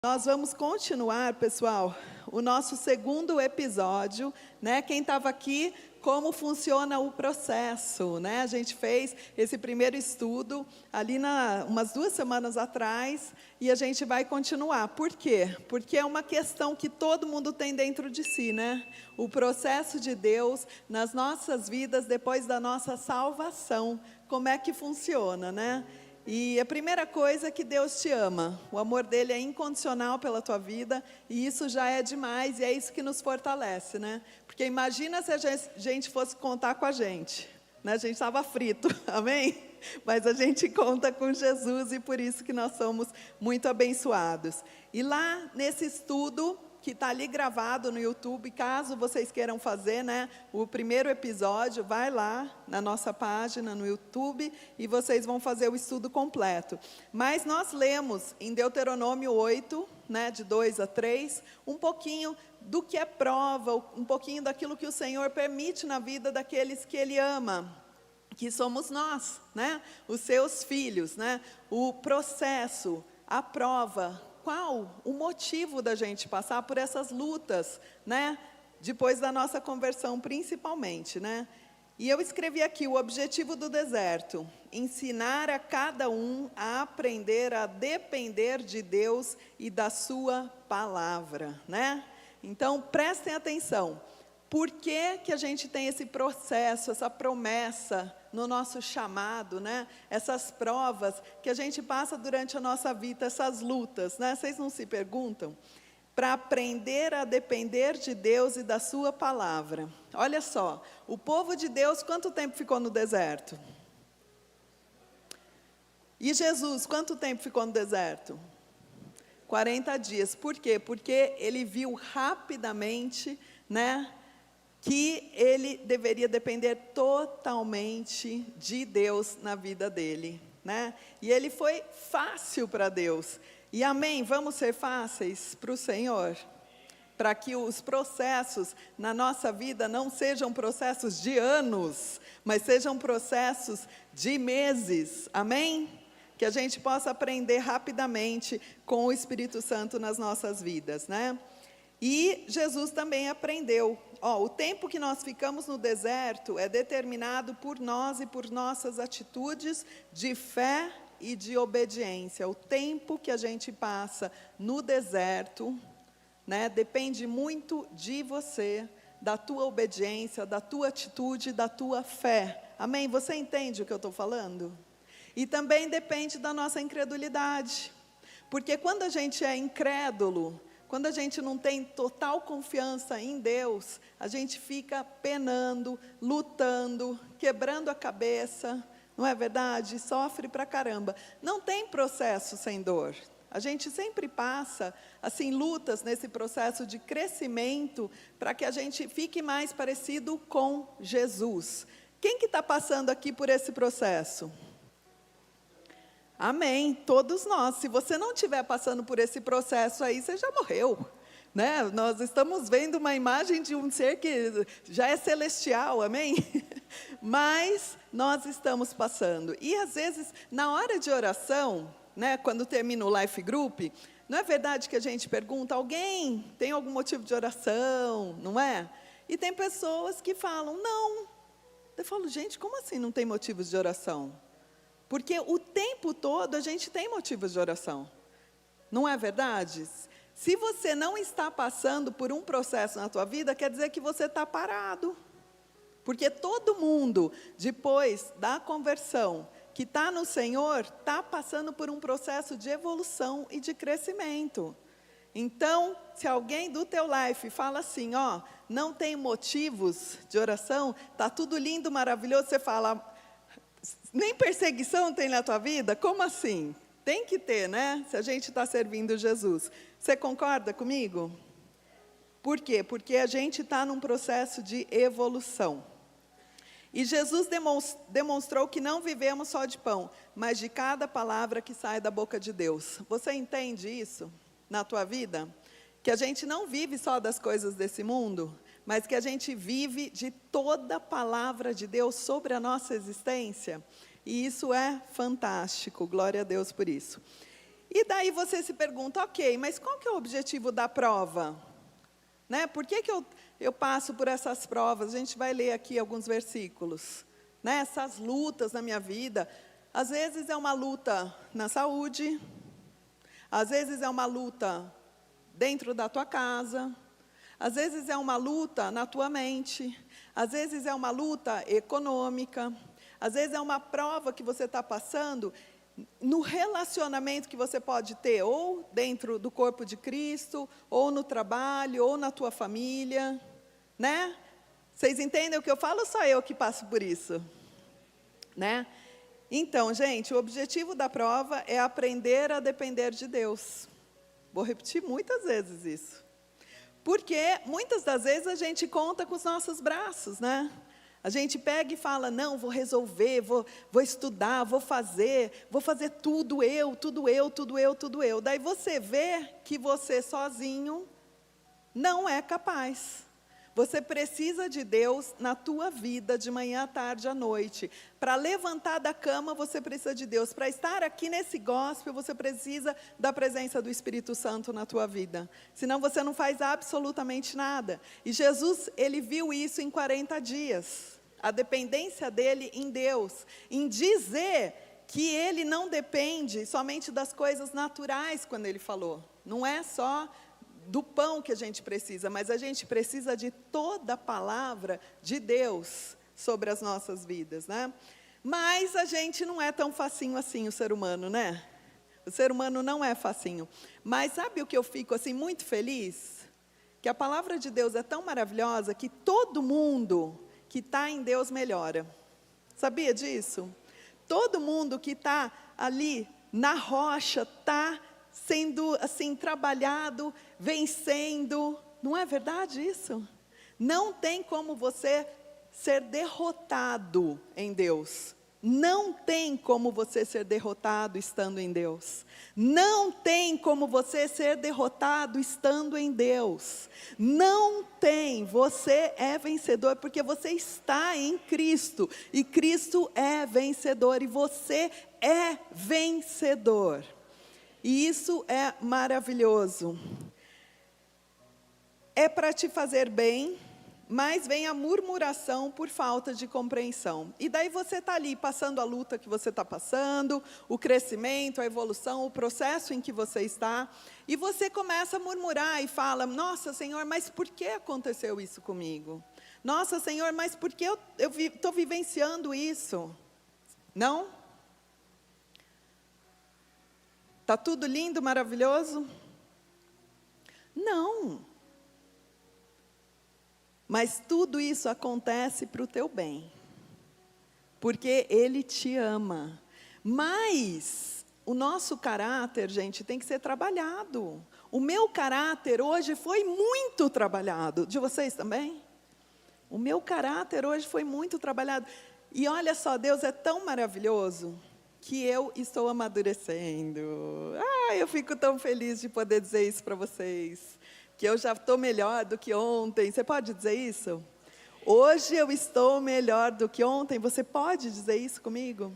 Nós vamos continuar, pessoal, o nosso segundo episódio, né? Quem estava aqui, como funciona o processo, né? A gente fez esse primeiro estudo ali umas 2 semanas atrás e a gente vai continuar. Por quê? Porque é uma questão que todo mundo tem dentro de si, né? O processo de Deus nas nossas vidas depois da nossa salvação. Como é que funciona, né? E a primeira coisa é que Deus te ama, o amor dele é incondicional pela tua vida, e isso já é demais, e é isso que nos fortalece, né? Porque imagina se a gente fosse contar com a gente, né? A gente estava frito, amém? Mas a gente conta com Jesus, e por isso que nós somos muito abençoados. E lá nesse estudo, que está ali gravado no YouTube, caso vocês queiram fazer, né, o primeiro episódio, vai lá na nossa página no YouTube e vocês vão fazer o estudo completo. Mas nós lemos em Deuteronômio 8, né, de 2 a 3, um pouquinho do que é prova, um pouquinho daquilo que o Senhor permite na vida daqueles que Ele ama, que somos nós, né, os seus filhos, né, o processo, a prova. Qual o motivo da gente passar por essas lutas, né? Depois da nossa conversão, principalmente, né? E eu escrevi aqui, o objetivo do deserto: ensinar a cada um a aprender a depender de Deus e da sua palavra, né? Então, prestem atenção. Por que que a gente tem esse processo, essa promessa no nosso chamado, né? Essas provas que a gente passa durante a nossa vida, essas lutas, né? Vocês não se perguntam? Para aprender a depender de Deus e da sua palavra. Olha só, o povo de Deus, quanto tempo ficou no deserto? E Jesus, quanto tempo ficou no deserto? 40 dias. Por quê? Porque ele viu rapidamente, né, que ele deveria depender totalmente de Deus na vida dele, né? E ele foi fácil para Deus. E amém, vamos ser fáceis para o Senhor? Para que os processos na nossa vida não sejam processos de anos, mas sejam processos de meses, amém? Que a gente possa aprender rapidamente com o Espírito Santo nas nossas vidas, né? E Jesus também aprendeu. O tempo que nós ficamos no deserto é determinado por nós e por nossas atitudes de fé e de obediência. O tempo que a gente passa no deserto, né, depende muito de você, da tua obediência, da tua atitude, da tua fé. Amém? Você entende o que eu estou falando? E também depende da nossa incredulidade. Porque quando a gente é incrédulo, quando a gente não tem total confiança em Deus, a gente fica penando, lutando, quebrando a cabeça, não é verdade? Sofre pra caramba. Não tem processo sem dor. A gente sempre passa, assim, lutas nesse processo de crescimento para que a gente fique mais parecido com Jesus. Quem que está passando aqui por esse processo? Amém, todos nós. Se você não estiver passando por esse processo aí, você já morreu, né? Nós estamos vendo uma imagem de um ser que já é celestial, amém? Mas nós estamos passando. E às vezes, na hora de oração, né, quando termina o Life Group, não é verdade que a gente pergunta, alguém tem algum motivo de oração, não é? E tem pessoas que falam, não. Eu falo, gente, como assim não tem motivos de oração? Porque o tempo todo a gente tem motivos de oração, não é verdade? Se você não está passando por um processo na tua vida, quer dizer que você está parado. Porque todo mundo, depois da conversão, que está no Senhor, está passando por um processo de evolução e de crescimento. Então, se alguém do teu life fala assim, não tem motivos de oração, está tudo lindo, maravilhoso, você fala, nem perseguição tem na tua vida? Como assim? Tem que ter, né? Se a gente está servindo Jesus. Você concorda comigo? Por quê? Porque a gente está num processo de evolução. E Jesus demonstrou que não vivemos só de pão, mas de cada palavra que sai da boca de Deus. Você entende isso na tua vida? Que a gente não vive só das coisas desse mundo, mas que a gente vive de toda a palavra de Deus sobre a nossa existência. E isso é fantástico, glória a Deus por isso. E daí você se pergunta, ok, mas qual que é o objetivo da prova? Né? Por que eu passo por essas provas? A gente vai ler aqui alguns versículos. Né? Essas lutas na minha vida, às vezes é uma luta na saúde, às vezes é uma luta dentro da tua casa, às vezes é uma luta na tua mente, às vezes é uma luta econômica, às vezes é uma prova que você está passando no relacionamento que você pode ter, ou dentro do corpo de Cristo, ou no trabalho, ou na tua família, né? Vocês entendem o que eu falo ou só eu que passo por isso? Né? Então, gente, o objetivo da prova é aprender a depender de Deus. Vou repetir muitas vezes isso. Porque muitas das vezes a gente conta com os nossos braços, né? A gente pega e fala, não, vou resolver, vou estudar, vou fazer tudo eu, tudo eu, tudo eu, tudo eu. Daí você vê que você sozinho não é capaz. Você precisa de Deus na tua vida, de manhã, à tarde, à noite. Para levantar da cama, você precisa de Deus. Para estar aqui nesse gospel, você precisa da presença do Espírito Santo na tua vida. Senão você não faz absolutamente nada. E Jesus, ele viu isso em 40 dias. A dependência dele em Deus. Em dizer que ele não depende somente das coisas naturais, quando ele falou. Não é só do pão que a gente precisa, mas a gente precisa de toda a palavra de Deus sobre as nossas vidas, né? Mas a gente não é tão facinho assim, o ser humano, né? O ser humano não é facinho. Mas sabe o que eu fico assim muito feliz? Que a palavra de Deus é tão maravilhosa que todo mundo que está em Deus melhora. Sabia disso? Todo mundo que está ali na rocha está sendo assim trabalhado, vencendo. Não é verdade isso? Não tem como você ser derrotado em Deus. Não tem como você ser derrotado estando em Deus. Não tem como você ser derrotado estando em Deus. Não tem. Você é vencedor porque você está em Cristo. E Cristo é vencedor e você é vencedor. E isso é maravilhoso. É para te fazer bem, mas vem a murmuração por falta de compreensão. E daí você está ali passando a luta que você está passando, o crescimento, a evolução, o processo em que você está, e você começa a murmurar e fala, nossa Senhor, mas por que aconteceu isso comigo? Nossa Senhor, mas por que eu estou vivenciando isso? Não? Está tudo lindo, maravilhoso? Não. Mas tudo isso acontece para o teu bem. Porque Ele te ama. Mas o nosso caráter, gente, tem que ser trabalhado. O meu caráter hoje foi muito trabalhado. De vocês também? O meu caráter hoje foi muito trabalhado. E olha só, Deus é tão maravilhoso que eu estou amadurecendo. Eu fico tão feliz de poder dizer isso para vocês. Que eu já estou melhor do que ontem. Você pode dizer isso? Hoje eu estou melhor do que ontem. Você pode dizer isso comigo?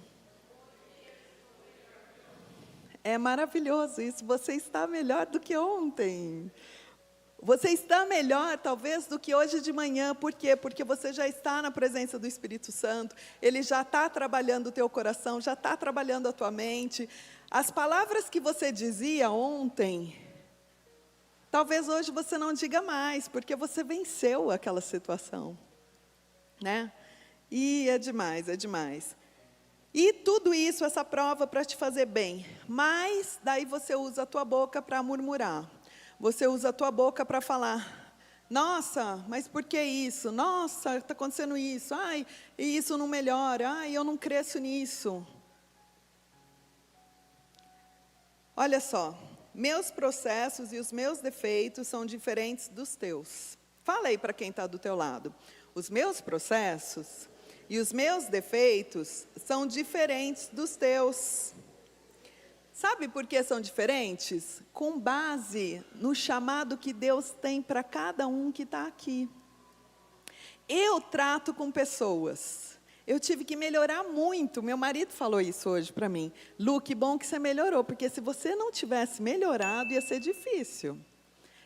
É maravilhoso isso. Você está melhor do que ontem. Você está melhor, talvez, do que hoje de manhã. Por quê? Porque você já está na presença do Espírito Santo. Ele já está trabalhando o teu coração, já está trabalhando a tua mente. As palavras que você dizia ontem, talvez hoje você não diga mais, porque você venceu aquela situação. Né? E é demais, é demais. E tudo isso, essa prova para te fazer bem. Mas daí você usa a tua boca para murmurar. Você usa a tua boca para falar, nossa, mas por que isso? Nossa, está acontecendo isso. Ai, e isso não melhora. Ai, eu não cresço nisso. Olha só, meus processos e os meus defeitos são diferentes dos teus. Fala aí para quem está do teu lado. Os meus processos e os meus defeitos são diferentes dos teus. Sabe por que são diferentes? Com base no chamado que Deus tem para cada um que está aqui. Eu trato com pessoas. Eu tive que melhorar muito. Meu marido falou isso hoje para mim. Lu, que bom que você melhorou, porque se você não tivesse melhorado, ia ser difícil.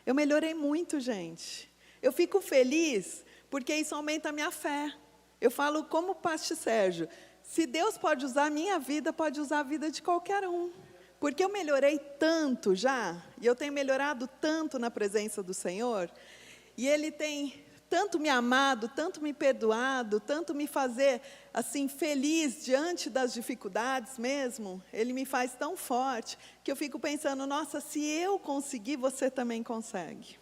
Eu melhorei muito, gente. Eu fico feliz, porque isso aumenta a minha fé. Eu falo como o pastor Sérgio, se Deus pode usar a minha vida, pode usar a vida de qualquer um. Porque eu melhorei tanto já, e eu tenho melhorado tanto na presença do Senhor, e Ele tem tanto me amado, tanto me perdoado, tanto me fazer assim feliz diante das dificuldades mesmo. Ele me faz tão forte que eu fico pensando, nossa, se eu conseguir, você também consegue.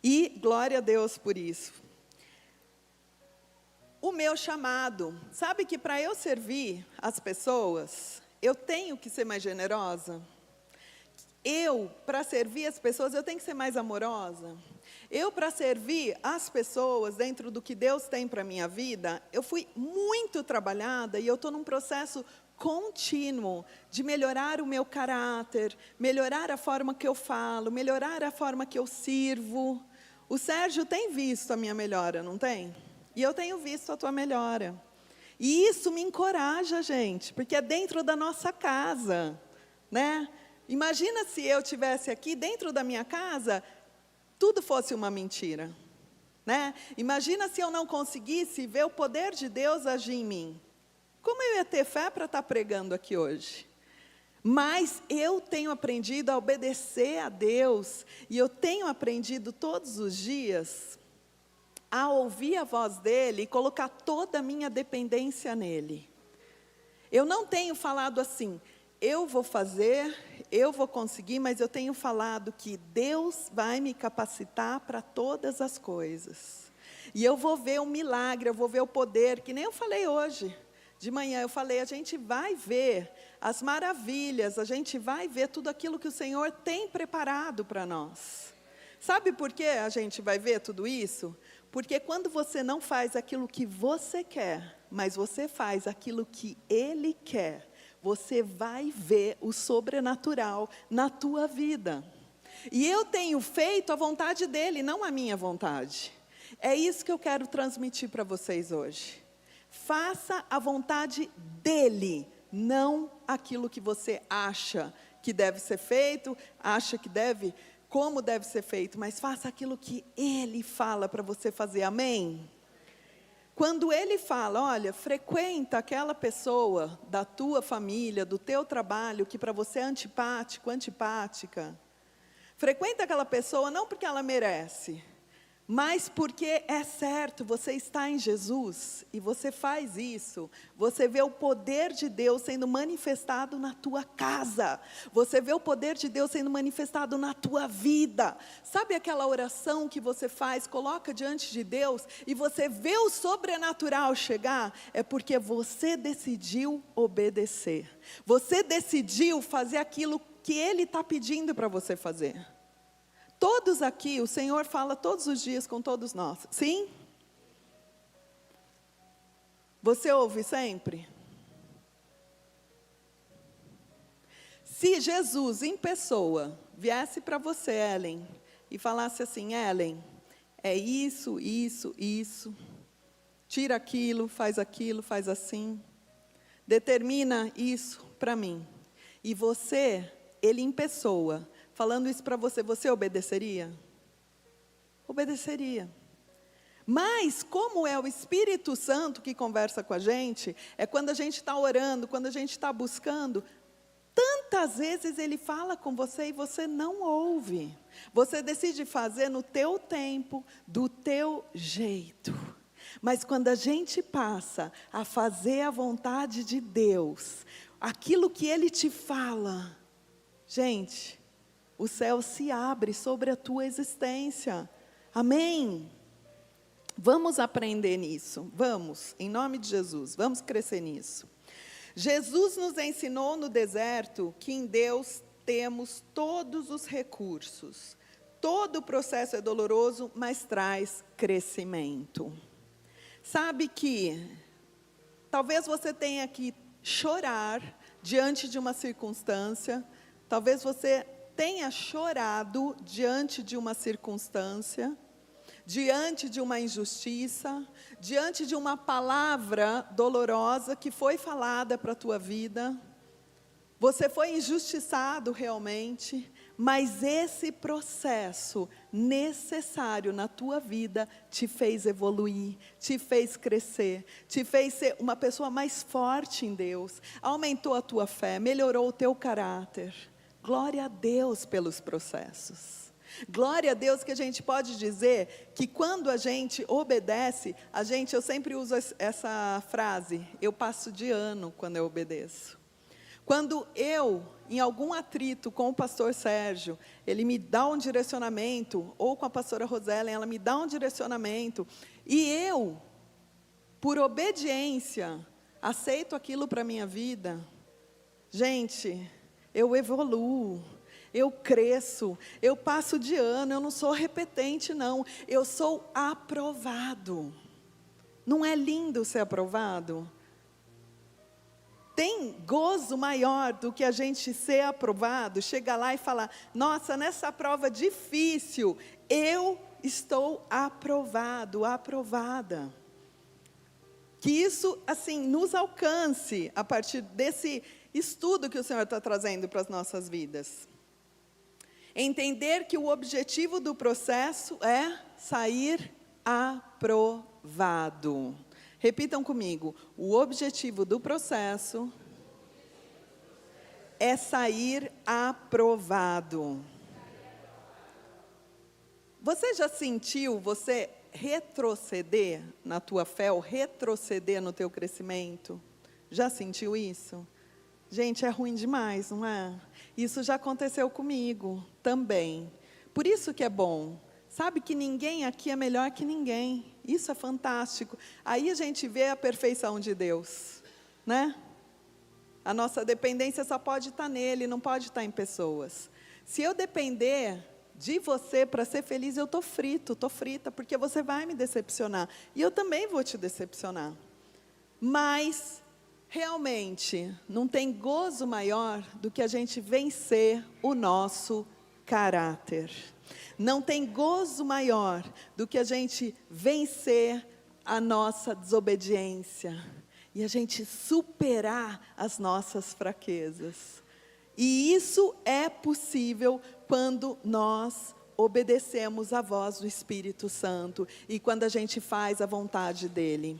E glória a Deus por isso. O meu chamado, sabe que para eu servir as pessoas, eu tenho que ser mais generosa? Para servir as pessoas, eu tenho que ser mais amorosa? Para servir as pessoas dentro do que Deus tem para a minha vida, eu fui muito trabalhada e eu estou num processo contínuo de melhorar o meu caráter, melhorar a forma que eu falo, melhorar a forma que eu sirvo. O Sérgio tem visto a minha melhora, não tem? E eu tenho visto a tua melhora. E isso me encoraja, gente, porque é dentro da nossa casa, né? Imagina se eu estivesse aqui dentro da minha casa, tudo fosse uma mentira, né? Imagina se eu não conseguisse ver o poder de Deus agir em mim. Como eu ia ter fé para estar pregando aqui hoje? Mas eu tenho aprendido a obedecer a Deus, e eu tenho aprendido todos os dias a ouvir a voz dEle e colocar toda a minha dependência nele. Eu não tenho falado assim, eu vou fazer, eu vou conseguir, mas eu tenho falado que Deus vai me capacitar para todas as coisas. E eu vou ver o milagre, eu vou ver o poder, que nem eu falei hoje. De manhã eu falei, a gente vai ver as maravilhas, a gente vai ver tudo aquilo que o Senhor tem preparado para nós. Sabe por que a gente vai ver tudo isso? Porque quando você não faz aquilo que você quer, mas você faz aquilo que Ele quer, você vai ver o sobrenatural na tua vida. E eu tenho feito a vontade dEle, não a minha vontade. É isso que eu quero transmitir para vocês hoje. Faça a vontade dEle, não aquilo que você acha que deve ser feito, acha que deve, como deve ser feito, mas faça aquilo que Ele fala para você fazer, amém? Quando Ele fala, olha, frequenta aquela pessoa da tua família, do teu trabalho, que para você é antipático, antipática, frequenta aquela pessoa não porque ela merece, mas porque é certo, você está em Jesus, e você faz isso, você vê o poder de Deus sendo manifestado na tua casa, você vê o poder de Deus sendo manifestado na tua vida. Sabe aquela oração que você faz, coloca diante de Deus, e você vê o sobrenatural chegar? É porque você decidiu obedecer, você decidiu fazer aquilo que Ele está pedindo para você fazer. Todos aqui, o Senhor fala todos os dias com todos nós, sim? Você ouve sempre? Se Jesus em pessoa viesse para você, Ellen, e falasse assim, Ellen, é isso, isso, isso, tira aquilo, faz assim, determina isso para mim, e você, Ele em pessoa, falando isso para você, você obedeceria? Obedeceria. Mas como é o Espírito Santo que conversa com a gente, é quando a gente está orando, quando a gente está buscando, tantas vezes Ele fala com você e você não ouve. Você decide fazer no teu tempo, do teu jeito. Mas quando a gente passa a fazer a vontade de Deus, aquilo que Ele te fala, gente, o céu se abre sobre a tua existência, amém? Vamos aprender nisso, vamos, em nome de Jesus, vamos crescer nisso. Jesus nos ensinou no deserto que em Deus temos todos os recursos, todo o processo é doloroso, mas traz crescimento. Sabe que talvez você tenha que chorar diante de uma circunstância, talvez você tenha chorado diante de uma circunstância, diante de uma injustiça, diante de uma palavra dolorosa que foi falada para a tua vida. Você foi injustiçado realmente, mas esse processo necessário na tua vida te fez evoluir, te fez crescer, te fez ser uma pessoa mais forte em Deus, aumentou a tua fé, melhorou o teu caráter. Glória a Deus pelos processos. Glória a Deus que a gente pode dizer que quando a gente obedece, eu sempre uso essa frase, eu passo de ano quando eu obedeço. Quando eu, em algum atrito com o pastor Sérgio, ele me dá um direcionamento, ou com a pastora Rosela, ela me dá um direcionamento, e eu, por obediência, aceito aquilo para a minha vida, gente, eu evoluo, eu cresço, eu passo de ano, eu não sou repetente não, eu sou aprovado. Não é lindo ser aprovado? Tem gozo maior do que a gente ser aprovado, chegar lá e falar, nossa, nessa prova difícil, eu estou aprovado, aprovada. Que isso, assim, nos alcance a partir desse estudo que o Senhor está trazendo para as nossas vidas. Entender que o objetivo do processo é sair aprovado. Repitam comigo, o objetivo do processo é sair aprovado. Você já sentiu você retroceder na tua fé, ou retroceder no teu crescimento? Já sentiu isso? Gente, é ruim demais, não é? Isso já aconteceu comigo também. Por isso que é bom. Sabe que ninguém aqui é melhor que ninguém. Isso é fantástico. Aí a gente vê a perfeição de Deus, né? A nossa dependência só pode estar nele, não pode estar em pessoas. Se eu depender de você para ser feliz, eu estou frita, porque você vai me decepcionar. E eu também vou te decepcionar. Mas, realmente, não tem gozo maior do que a gente vencer o nosso caráter. Não tem gozo maior do que a gente vencer a nossa desobediência e a gente superar as nossas fraquezas. E isso é possível quando nós obedecemos à voz do Espírito Santo e quando a gente faz a vontade dEle.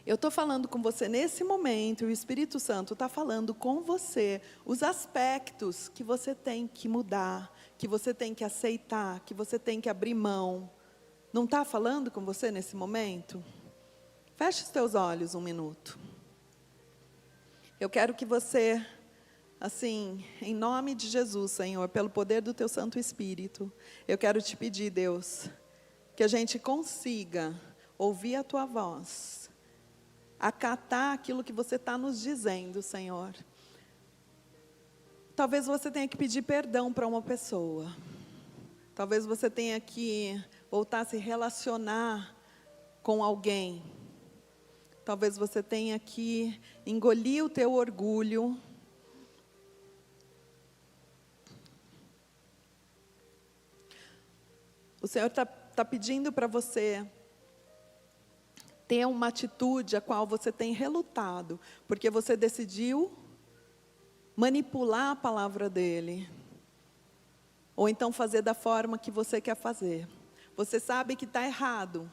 Eu estou falando com você nesse momento, e o Espírito Santo está falando com você os aspectos que você tem que mudar, que você tem que aceitar, que você tem que abrir mão. Não está falando com você nesse momento? Feche os teus olhos um minuto. Eu quero que você, assim, em nome de Jesus, Senhor, pelo poder do teu Santo Espírito, eu quero te pedir, Deus, que a gente consiga ouvir a tua voz, acatar aquilo que você está nos dizendo, Senhor. Talvez você tenha que pedir perdão para uma pessoa. Talvez você tenha que voltar a se relacionar com alguém. Talvez você tenha que engolir o teu orgulho. O Senhor está pedindo para você ter uma atitude a qual você tem relutado, porque você decidiu manipular a palavra dEle, ou então fazer da forma que você quer fazer. Você sabe que está errado,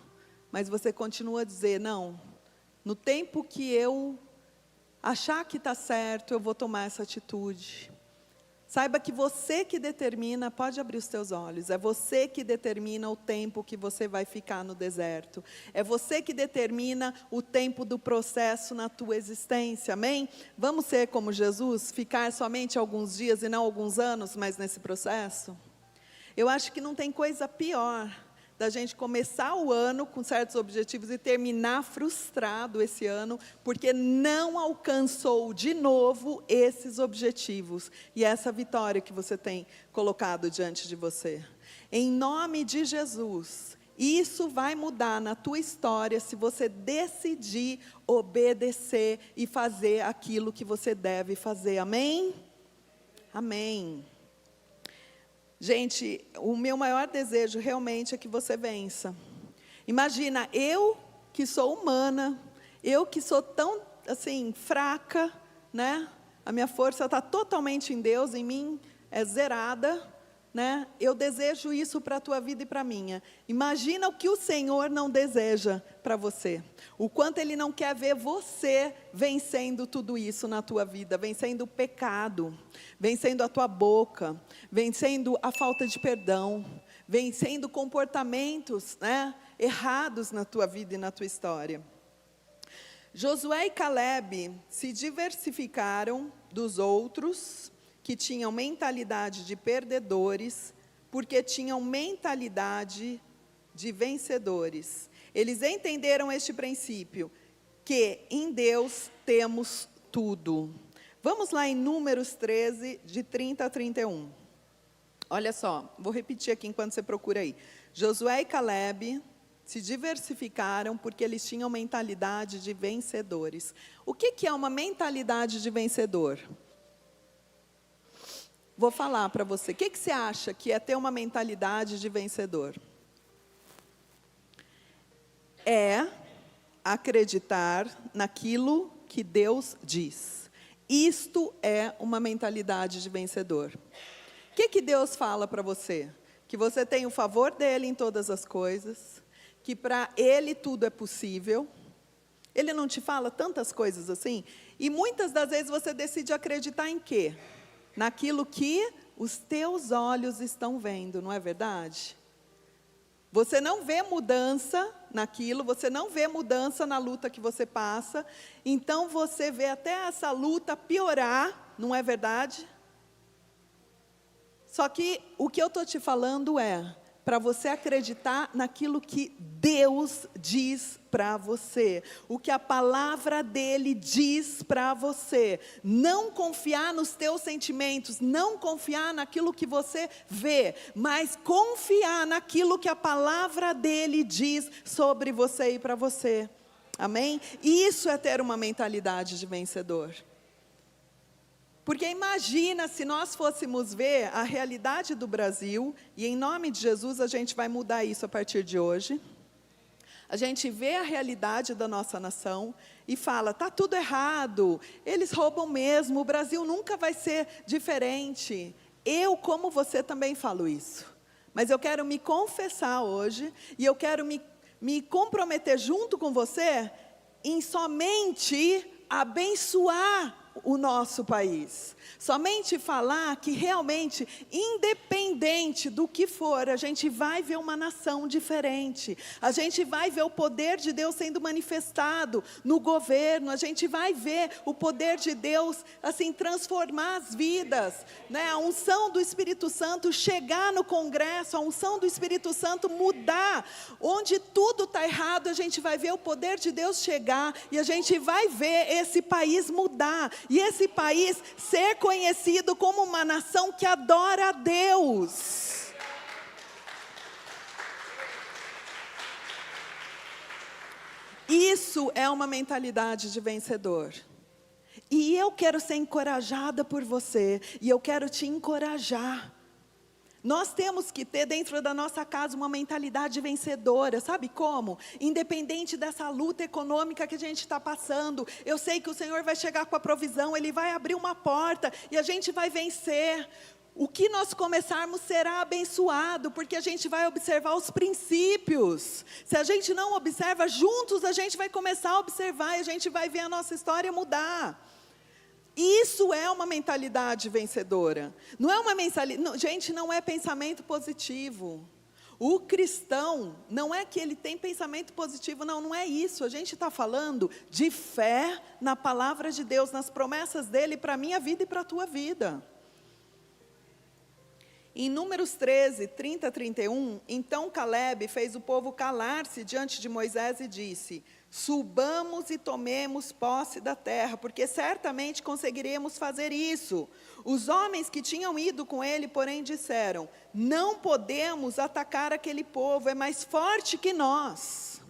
mas você continua a dizer, não, no tempo que eu achar que está certo, eu vou tomar essa atitude. Saiba que você que determina, pode abrir os teus olhos, é você que determina o tempo que você vai ficar no deserto. É você que determina o tempo do processo na tua existência, amém? Vamos ser como Jesus, ficar somente alguns dias e não alguns anos, mas nesse processo? Eu acho que não tem coisa pior da gente começar o ano com certos objetivos e terminar frustrado esse ano, porque não alcançou de novo esses objetivos e essa vitória que você tem colocado diante de você. Em nome de Jesus, isso vai mudar na tua história se você decidir obedecer e fazer aquilo que você deve fazer, amém? Amém. Gente, o meu maior desejo realmente é que você vença. Imagina, eu que sou humana, eu que sou tão, assim, fraca, né? A minha força está totalmente em Deus, em mim é zerada, né? Eu desejo isso para a tua vida e para a minha. Imagina o que o Senhor não deseja para você. O quanto Ele não quer ver você vencendo tudo isso na tua vida. Vencendo o pecado, vencendo a tua boca, vencendo a falta de perdão, vencendo comportamentos, né, errados na tua vida e na tua história. Josué e Calebe se diversificaram dos outros que tinham mentalidade de perdedores, porque tinham mentalidade de vencedores. Eles entenderam este princípio, que em Deus temos tudo. Vamos lá em Números 13, de 30 a 31. Olha só, vou repetir aqui enquanto você procura aí. Josué e Calebe se diversificaram porque eles tinham mentalidade de vencedores. O que é uma mentalidade de vencedor? Vou falar para você. O que você acha que é ter uma mentalidade de vencedor? É acreditar naquilo que Deus diz. Isto é uma mentalidade de vencedor. O que Deus fala para você? Que você tem o favor dEle em todas as coisas, que para Ele tudo é possível. Ele não te fala tantas coisas assim? E muitas das vezes você decide acreditar em quê? Naquilo que os teus olhos estão vendo, não é verdade? Você não vê mudança naquilo, você não vê mudança na luta que você passa, então você vê até essa luta piorar, não é verdade? Só que o que eu estou te falando é para você acreditar naquilo que Deus diz para você, o que a palavra dele diz para você. Não confiar nos teus sentimentos, não confiar naquilo que você vê, mas confiar naquilo que a palavra dele diz sobre você e para você. Amém? Isso é ter uma mentalidade de vencedor. Porque imagina se nós fôssemos ver a realidade do Brasil, e em nome de Jesus a gente vai mudar isso a partir de hoje. A gente vê a realidade da nossa nação e fala, está tudo errado, eles roubam mesmo, o Brasil nunca vai ser diferente. Eu, como você, também falo isso. Mas eu quero me confessar hoje, e eu quero me comprometer junto com você, em somente abençoar o nosso país. Somente falar que realmente, independente do que for, a gente vai ver uma nação diferente. A gente vai ver o poder de Deus sendo manifestado no governo. A gente vai ver o poder de Deus, assim, transformar as vidas, né? A unção do Espírito Santo chegar no Congresso, a unção do Espírito Santo mudar. Onde tudo está errado, a gente vai ver o poder de Deus chegar e a gente vai ver esse país mudar. E esse país ser conhecido como uma nação que adora a Deus. Isso é uma mentalidade de vencedor. E eu quero ser encorajada por você, e eu quero te encorajar. Nós temos que ter dentro da nossa casa uma mentalidade vencedora, sabe como? Independente dessa luta econômica que a gente está passando, eu sei que o Senhor vai chegar com a provisão, Ele vai abrir uma porta e a gente vai vencer. O que nós começarmos será abençoado, porque a gente vai observar os princípios. Se a gente não observa, juntos a gente vai começar a observar e a gente vai ver a nossa história mudar. Isso é uma mentalidade vencedora. Não é uma mentalidade, gente, não é pensamento positivo. O cristão, não é que ele tem pensamento positivo, não é isso. A gente está falando de fé na palavra de Deus, nas promessas dele para a minha vida e para a tua vida. Em Números 13, 30 a 31, então Calebe fez o povo calar-se diante de Moisés e disse: subamos e tomemos posse da terra, porque certamente conseguiremos fazer isso. Os homens que tinham ido com ele, porém, disseram: não podemos atacar aquele povo, é mais forte que nós.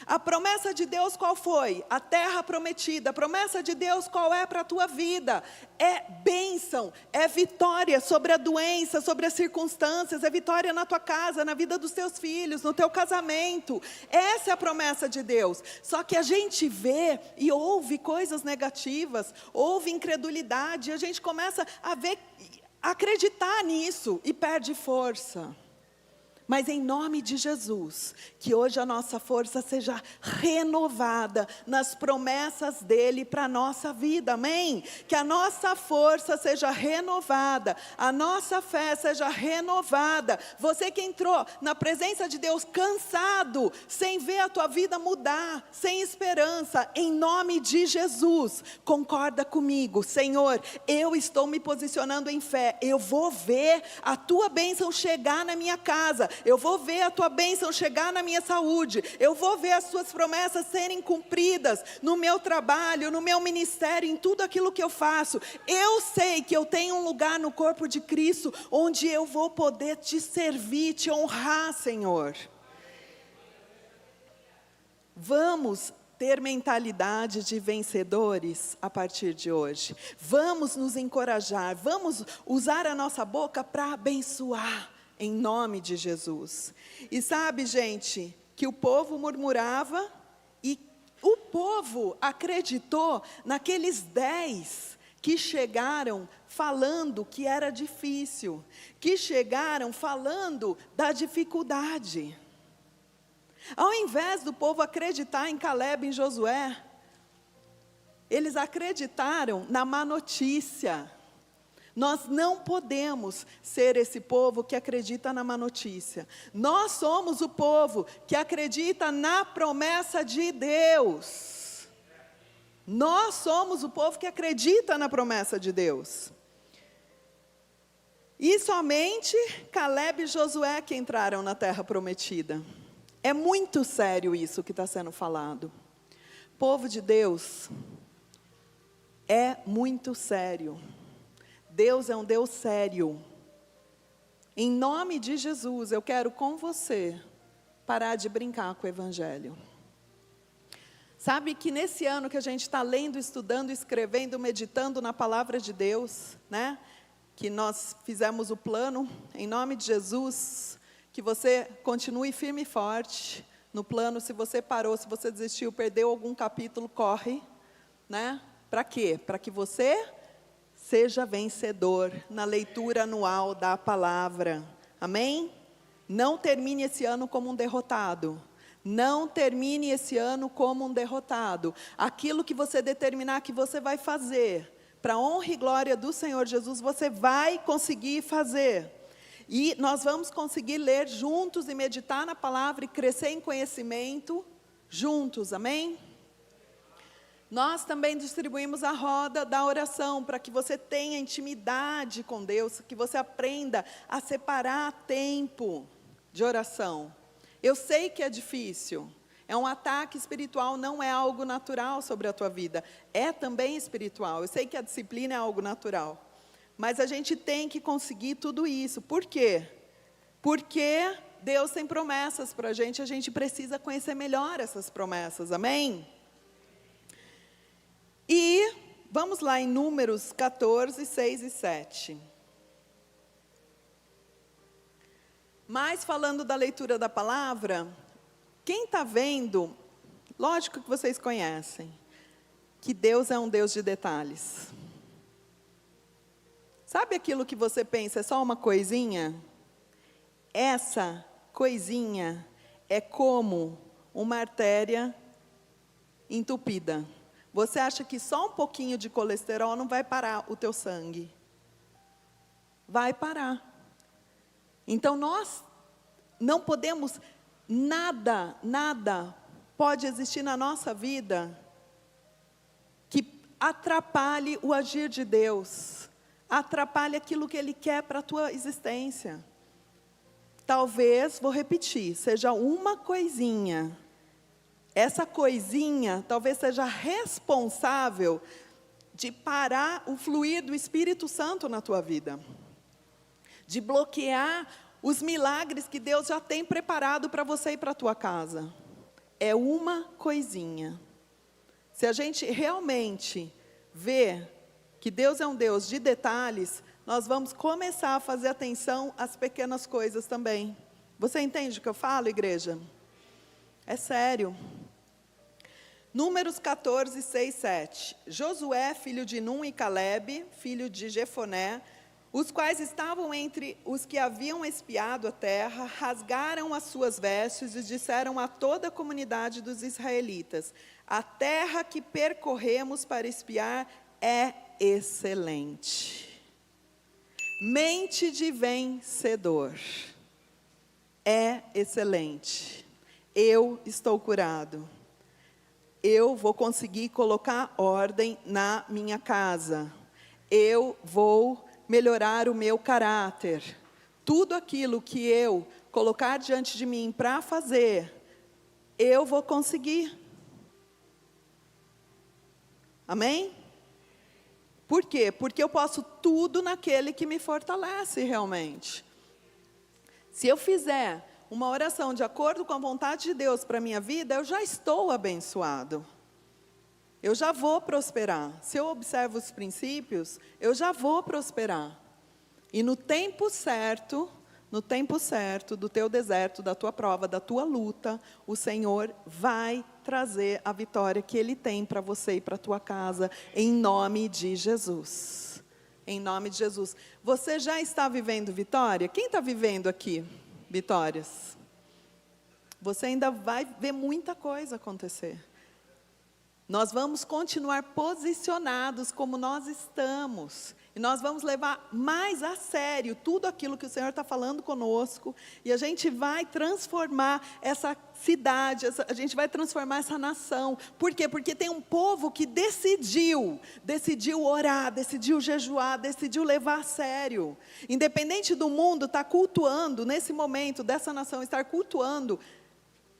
A promessa de Deus qual foi? A terra prometida. A promessa de Deus qual é para a tua vida? É bênção, é vitória sobre a doença, sobre as circunstâncias, é vitória na tua casa, na vida dos teus filhos, no teu casamento. Essa é a promessa de Deus. Só que a gente vê e ouve coisas negativas, ouve incredulidade, e a gente começa a ver, acreditar nisso e perde força. Mas em nome de Jesus, que hoje a nossa força seja renovada nas promessas dEle para a nossa vida, amém? Que a nossa força seja renovada, a nossa fé seja renovada. Você que entrou na presença de Deus cansado, sem ver a tua vida mudar, sem esperança, em nome de Jesus, concorda comigo, Senhor, eu estou me posicionando em fé, eu vou ver a tua bênção chegar na minha casa, eu vou ver a tua bênção chegar na minha saúde, eu vou ver as tuas promessas serem cumpridas no meu trabalho, no meu ministério, em tudo aquilo que eu faço. Eu sei que eu tenho um lugar no corpo de Cristo, onde eu vou poder te servir, te honrar, Senhor. Vamos ter mentalidade de vencedores a partir de hoje. Vamos nos encorajar, vamos usar a nossa boca para abençoar, em nome de Jesus. E sabe, gente, que o povo murmurava e o povo acreditou naqueles 10 que chegaram falando que era difícil, que chegaram falando da dificuldade. Ao invés do povo acreditar em Caleb e em Josué, eles acreditaram na má notícia. Nós não podemos ser esse povo que acredita na má notícia. Nós somos o povo que acredita na promessa de Deus. Nós somos o povo que acredita na promessa de Deus. E somente Caleb e Josué que entraram na terra prometida. É muito sério isso que está sendo falado. Povo de Deus, é muito sério. Deus é um Deus sério. Em nome de Jesus, eu quero com você parar de brincar com o Evangelho. Sabe que nesse ano que a gente está lendo, estudando, escrevendo, meditando na palavra de Deus, né? Que nós fizemos o plano, em nome de Jesus, que você continue firme e forte no plano. Se você parou, se você desistiu, perdeu algum capítulo, corre, né? Para quê? Para que você seja vencedor na leitura anual da palavra. Amém? Não termine esse ano como um derrotado. Não termine esse ano como um derrotado. Aquilo que você determinar que você vai fazer, para a honra e glória do Senhor Jesus, você vai conseguir fazer. E nós vamos conseguir ler juntos e meditar na palavra e crescer em conhecimento juntos. Amém? Nós também distribuímos a roda da oração, para que você tenha intimidade com Deus, que você aprenda a separar tempo de oração. Eu sei que é difícil, é um ataque espiritual, não é algo natural sobre a tua vida, é também espiritual. Eu sei que a disciplina é algo natural, mas a gente tem que conseguir tudo isso. Por quê? Porque Deus tem promessas para a gente precisa conhecer melhor essas promessas, amém? E vamos lá em Números 14, 6 e 7. Mas falando da leitura da palavra, quem está vendo, lógico que vocês conhecem, que Deus é um Deus de detalhes. Sabe aquilo que você pensa, é só uma coisinha? Essa coisinha é como uma artéria entupida. Você acha que só um pouquinho de colesterol não vai parar o teu sangue? Vai parar. Então nós não podemos, nada pode existir na nossa vida que atrapalhe o agir de Deus, atrapalhe aquilo que Ele quer para a tua existência. Talvez, vou repetir, seja uma coisinha. Essa coisinha talvez seja responsável de parar o fluir do Espírito Santo na tua vida, de bloquear os milagres que Deus já tem preparado para você e para a tua casa. é uma coisinha. Se a gente realmente vê que Deus é um Deus de detalhes, nós vamos começar a fazer atenção às pequenas coisas também. Você entende o que eu falo, igreja? É sério. Números 14, 6, 7. Josué, filho de Num, e Calebe, filho de Jefoné, os quais estavam entre os que haviam espiado a terra, rasgaram as suas vestes e disseram a toda a comunidade dos israelitas: a terra que percorremos para espiar é excelente. Mente de vencedor. É excelente. Eu estou curado. Eu vou conseguir colocar ordem na minha casa. Eu vou melhorar o meu caráter. Tudo aquilo que eu colocar diante de mim para fazer, eu vou conseguir. Amém? Por quê? Porque eu posso tudo naquele que me fortalece realmente. Se eu fizer uma oração de acordo com a vontade de Deus para a minha vida, eu já estou abençoado. Eu já vou prosperar. Se eu observo os princípios, eu já vou prosperar. E no tempo certo do teu deserto, da tua prova, da tua luta, o Senhor vai trazer a vitória que Ele tem para você e para a tua casa, em nome de Jesus. Em nome de Jesus. Você já está vivendo vitória? Quem está vivendo aqui vitórias? Você ainda vai ver muita coisa acontecer. Nós vamos continuar posicionados como nós estamos. E nós vamos levar mais a sério tudo aquilo que o Senhor está falando conosco. E a gente vai transformar essa cidade, a gente vai transformar essa nação. Por quê? Porque tem um povo que decidiu orar, decidiu jejuar, decidiu levar a sério. Independente do mundo estar cultuando, nesse momento dessa nação estar cultuando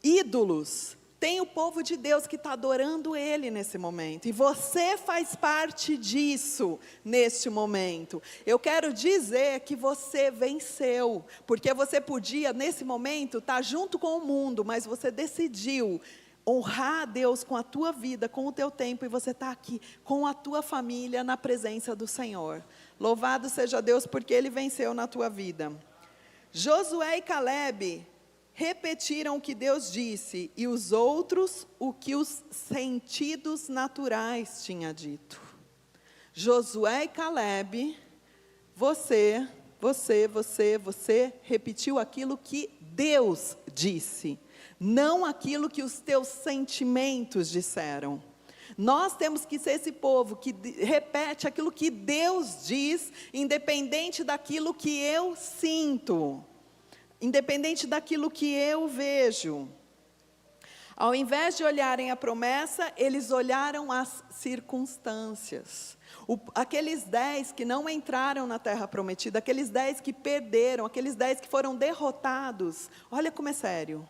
ídolos, tem o povo de Deus que está adorando Ele nesse momento. E você faz parte disso neste momento. Eu quero dizer que você venceu. Porque você podia, nesse momento, estar junto com o mundo. Mas você decidiu honrar a Deus com a tua vida, com o teu tempo. E você está aqui com a tua família na presença do Senhor. Louvado seja Deus porque Ele venceu na tua vida. Josué e Calebe repetiram o que Deus disse, e os outros o que os sentidos naturais tinham dito. Josué e Calebe, você repetiu aquilo que Deus disse, não aquilo que os teus sentimentos disseram. Nós temos que ser esse povo que repete aquilo que Deus diz, independente daquilo que eu sinto. Independente daquilo que eu vejo. Ao invés de olharem a promessa, eles olharam as circunstâncias. Aqueles 10 que não entraram na terra prometida, aqueles 10 que perderam, aqueles 10 que foram derrotados, olha como é sério.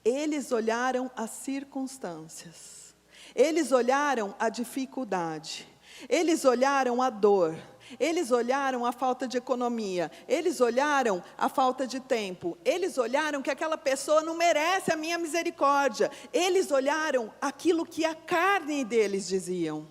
Eles olharam as circunstâncias. Eles olharam a dificuldade. Eles olharam a dor. Eles olharam a falta de economia, eles olharam a falta de tempo, eles olharam que aquela pessoa não merece a minha misericórdia, eles olharam aquilo que a carne deles diziam.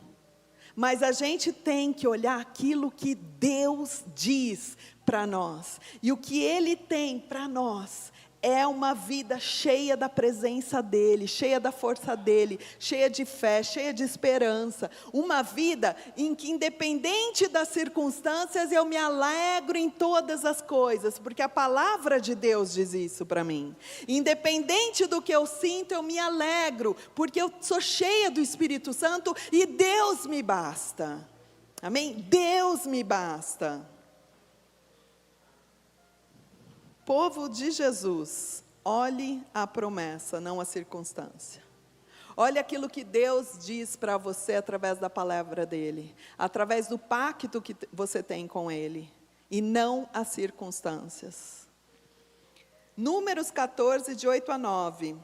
Mas a gente tem que olhar aquilo que Deus diz para nós, e o que Ele tem para nós é uma vida cheia da presença dEle, cheia da força dEle, cheia de fé, cheia de esperança. Uma vida em que, independente das circunstâncias, eu me alegro em todas as coisas, porque a palavra de Deus diz isso para mim. Independente do que eu sinto, eu me alegro, porque eu sou cheia do Espírito Santo e Deus me basta. Amém? Deus me basta. Povo de Jesus, olhe a promessa, não a circunstância. Olhe aquilo que Deus diz para você através da palavra dEle, através do pacto que você tem com Ele, e não as circunstâncias. Números 14, de 8 a 9.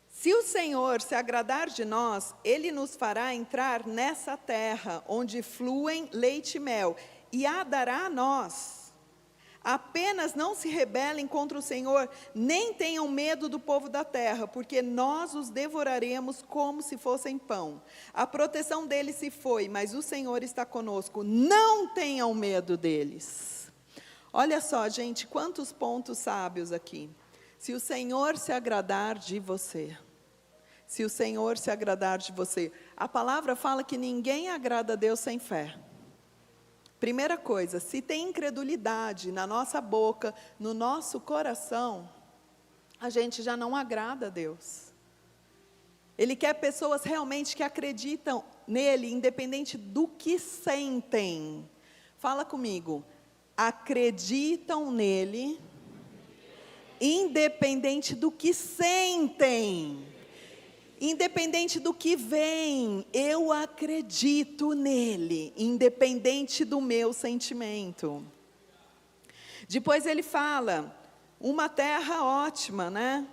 Se o Senhor se agradar de nós, Ele nos fará entrar nessa terra, onde fluem leite e mel, e a dará a nós. Apenas não se rebelem contra o Senhor, nem tenham medo do povo da terra, porque nós os devoraremos como se fossem pão. A proteção deles se foi, mas o Senhor está conosco. Não tenham medo deles. Olha só, gente, quantos pontos sábios aqui. Se o Senhor se agradar de você, se o Senhor se agradar de você, a palavra fala que ninguém agrada a Deus sem fé. Primeira coisa, se tem incredulidade na nossa boca, no nosso coração, a gente já não agrada a Deus. Ele quer pessoas realmente que acreditam nele, independente do que sentem. Fala comigo, acreditam nele, independente do que sentem. Independente do que vem, eu acredito nele, independente do meu sentimento. Depois ele fala, uma terra ótima, né?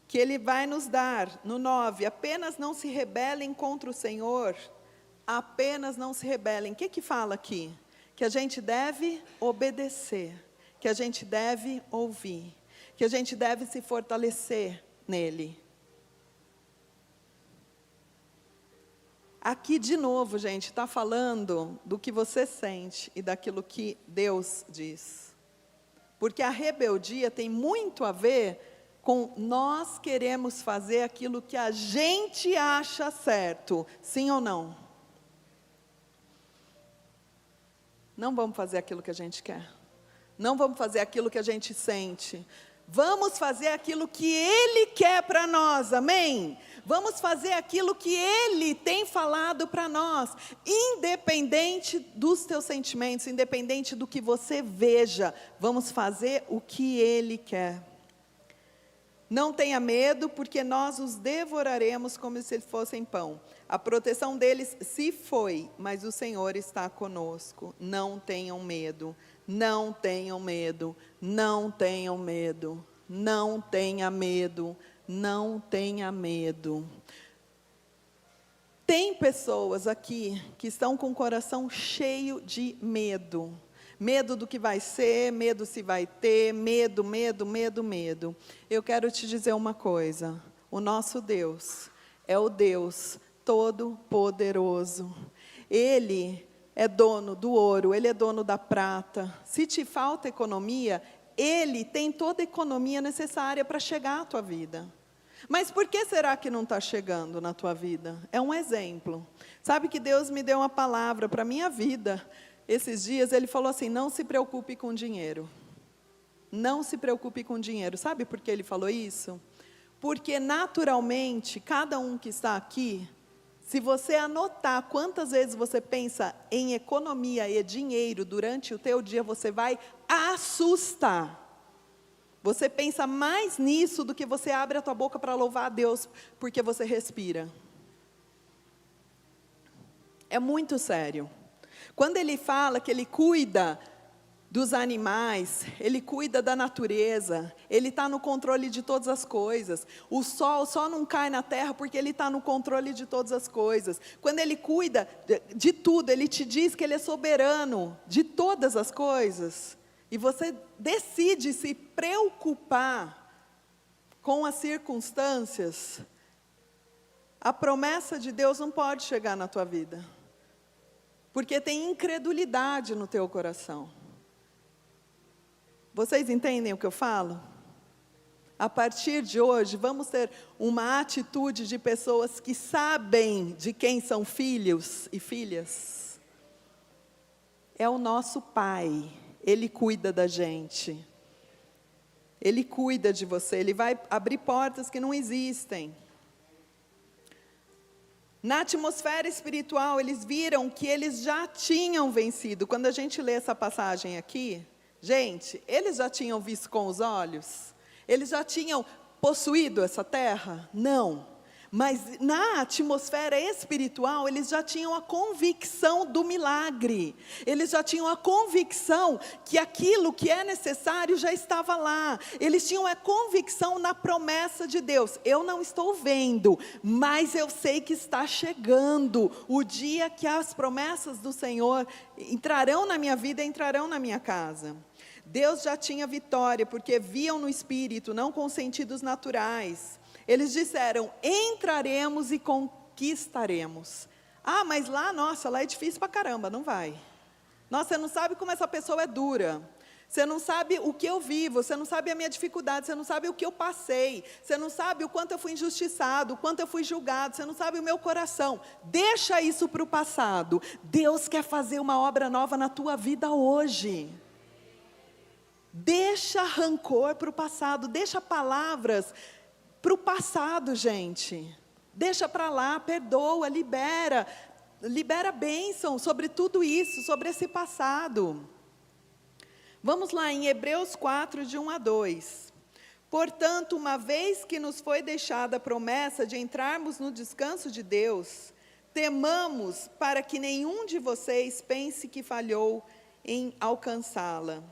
Que ele vai nos dar, no 9, apenas não se rebelem contra o Senhor, apenas não se rebelem. O que fala aqui? Que a gente deve obedecer, que a gente deve ouvir, que a gente deve se fortalecer nele. Aqui de novo, gente, está falando do que você sente e daquilo que Deus diz. Porque a rebeldia tem muito a ver com nós queremos fazer aquilo que a gente acha certo, sim ou não? Não vamos fazer aquilo que a gente quer. Não vamos fazer aquilo que a gente sente. Vamos fazer aquilo que Ele quer para nós, amém? Vamos fazer aquilo que Ele tem falado para nós, independente dos teus sentimentos, independente do que você veja, vamos fazer o que Ele quer. Não tenha medo, porque nós os devoraremos como se fossem pão. A proteção deles se foi, mas o Senhor está conosco. Não tenham medo, não tenham medo, não tenham medo, não tenha medo, não tenha medo. Tem pessoas aqui que estão com o coração cheio de medo. Medo do que vai ser, medo se vai ter, medo. Eu quero te dizer uma coisa, o nosso Deus é o Deus Todo-Poderoso. Ele é dono do ouro, Ele é dono da prata. Se te falta economia, Ele tem toda a economia necessária para chegar à tua vida. Mas por que será que não está chegando na tua vida? É um exemplo. Sabe que Deus me deu uma palavra para a minha vida. Esses dias Ele falou assim, não se preocupe com dinheiro. Não se preocupe com dinheiro. Sabe por que Ele falou isso? Porque naturalmente, cada um que está aqui, se você anotar quantas vezes você pensa em economia e dinheiro durante o teu dia, você vai assustar. Você pensa mais nisso do que você abre a tua boca para louvar a Deus porque você respira. É muito sério. Quando Ele fala que Ele cuida dos animais, Ele cuida da natureza, Ele está no controle de todas as coisas. O sol só não cai na terra porque Ele está no controle de todas as coisas. Quando Ele cuida de tudo, Ele te diz que Ele é soberano de todas as coisas. E você decide se preocupar com as circunstâncias, a promessa de Deus não pode chegar na tua vida. Porque tem incredulidade no teu coração. Vocês entendem o que eu falo? A partir de hoje, vamos ter uma atitude de pessoas que sabem de quem são filhos e filhas. É o nosso Pai, Ele cuida da gente. Ele cuida de você, Ele vai abrir portas que não existem. Na atmosfera espiritual, eles viram que eles já tinham vencido. Quando a gente lê essa passagem aqui, gente, eles já tinham visto com os olhos? Eles já tinham possuído essa terra? Não. Mas na atmosfera espiritual, eles já tinham a convicção do milagre. Eles já tinham a convicção que aquilo que é necessário já estava lá. Eles tinham a convicção na promessa de Deus. Eu não estou vendo, mas eu sei que está chegando o dia que as promessas do Senhor entrarão na minha vida, entrarão na minha casa. Deus já tinha vitória, porque viam no Espírito, não com sentidos naturais. Eles disseram: entraremos e conquistaremos. Ah, mas lá, nossa, lá é difícil pra caramba, não vai. Nossa, você não sabe como essa pessoa é dura. Você não sabe o que eu vivo, você não sabe a minha dificuldade, você não sabe o que eu passei, você não sabe o quanto eu fui injustiçado, o quanto eu fui julgado, você não sabe o meu coração. Deixa isso para o passado. Deus quer fazer uma obra nova na tua vida hoje. Deixa rancor para o passado, deixa palavras para o passado, gente. Deixa para lá, perdoa, libera bênção sobre tudo isso, sobre esse passado. Vamos lá em Hebreus 4, de 1 a 2. Portanto, uma vez que nos foi deixada a promessa de entrarmos no descanso de Deus, temamos para que nenhum de vocês pense que falhou em alcançá-la.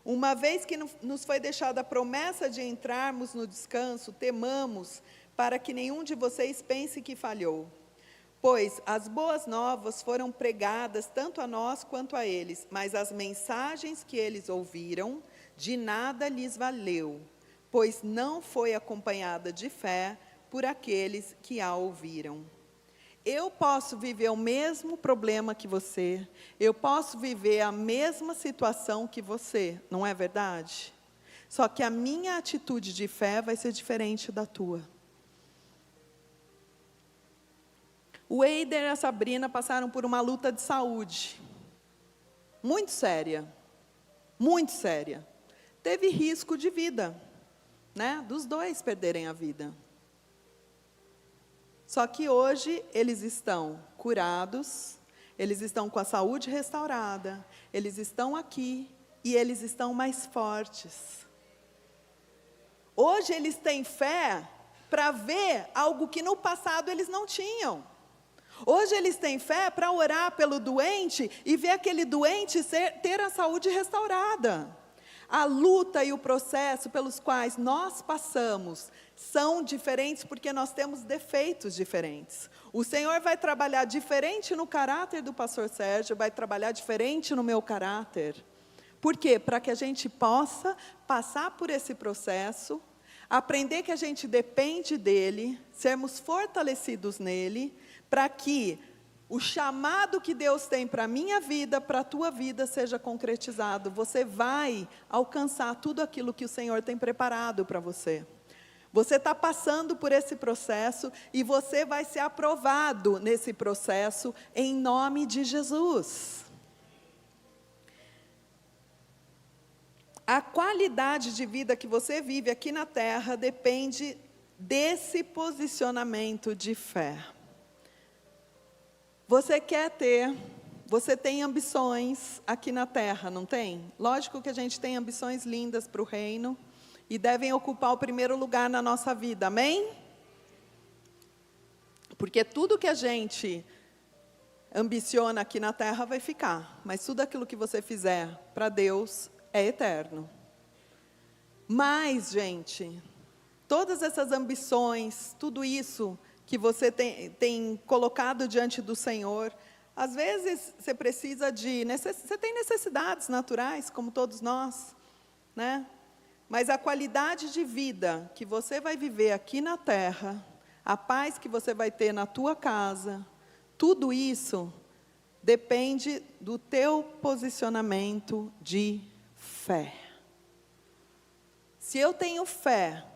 Uma vez que nos foi deixada a promessa de entrarmos no descanso, temamos para que nenhum de vocês pense que falhou. Pois as boas novas foram pregadas tanto a nós quanto a eles, mas as mensagens que eles ouviram, de nada lhes valeu, pois não foi acompanhada de fé por aqueles que a ouviram. Eu posso viver o mesmo problema que você, eu posso viver a mesma situação que você, não é verdade? Só que a minha atitude de fé vai ser diferente da tua. O Eider e a Sabrina passaram por uma luta de saúde, muito séria, muito séria. Teve risco de vida, né? Dos dois perderem a vida. Só que hoje eles estão curados, eles estão com a saúde restaurada, eles estão aqui e eles estão mais fortes. Hoje eles têm fé para ver algo que no passado eles não tinham. Hoje eles têm fé para orar pelo doente e ver aquele doente ter a saúde restaurada. A luta e o processo pelos quais nós passamos são diferentes porque nós temos defeitos diferentes. O Senhor vai trabalhar diferente no caráter do pastor Sérgio, vai trabalhar diferente no meu caráter. Por quê? Para que a gente possa passar por esse processo, aprender que a gente depende dEle, sermos fortalecidos nele, para que o chamado que Deus tem para a minha vida, para a tua vida, seja concretizado. Você vai alcançar tudo aquilo que o Senhor tem preparado para você. Você está passando por esse processo e você vai ser aprovado nesse processo, em nome de Jesus. A qualidade de vida que você vive aqui na terra depende desse posicionamento de fé. Você tem ambições aqui na terra, não tem? Lógico que a gente tem ambições lindas para o reino e devem ocupar o primeiro lugar na nossa vida, amém? Porque tudo que a gente ambiciona aqui na terra vai ficar, mas tudo aquilo que você fizer para Deus é eterno. Mas, gente, todas essas ambições, tudo isso que você tem colocado diante do Senhor, às vezes você precisa você tem necessidades naturais, como todos nós, né? Mas a qualidade de vida que você vai viver aqui na terra, a paz que você vai ter na tua casa, tudo isso depende do teu posicionamento de fé. Se eu tenho fé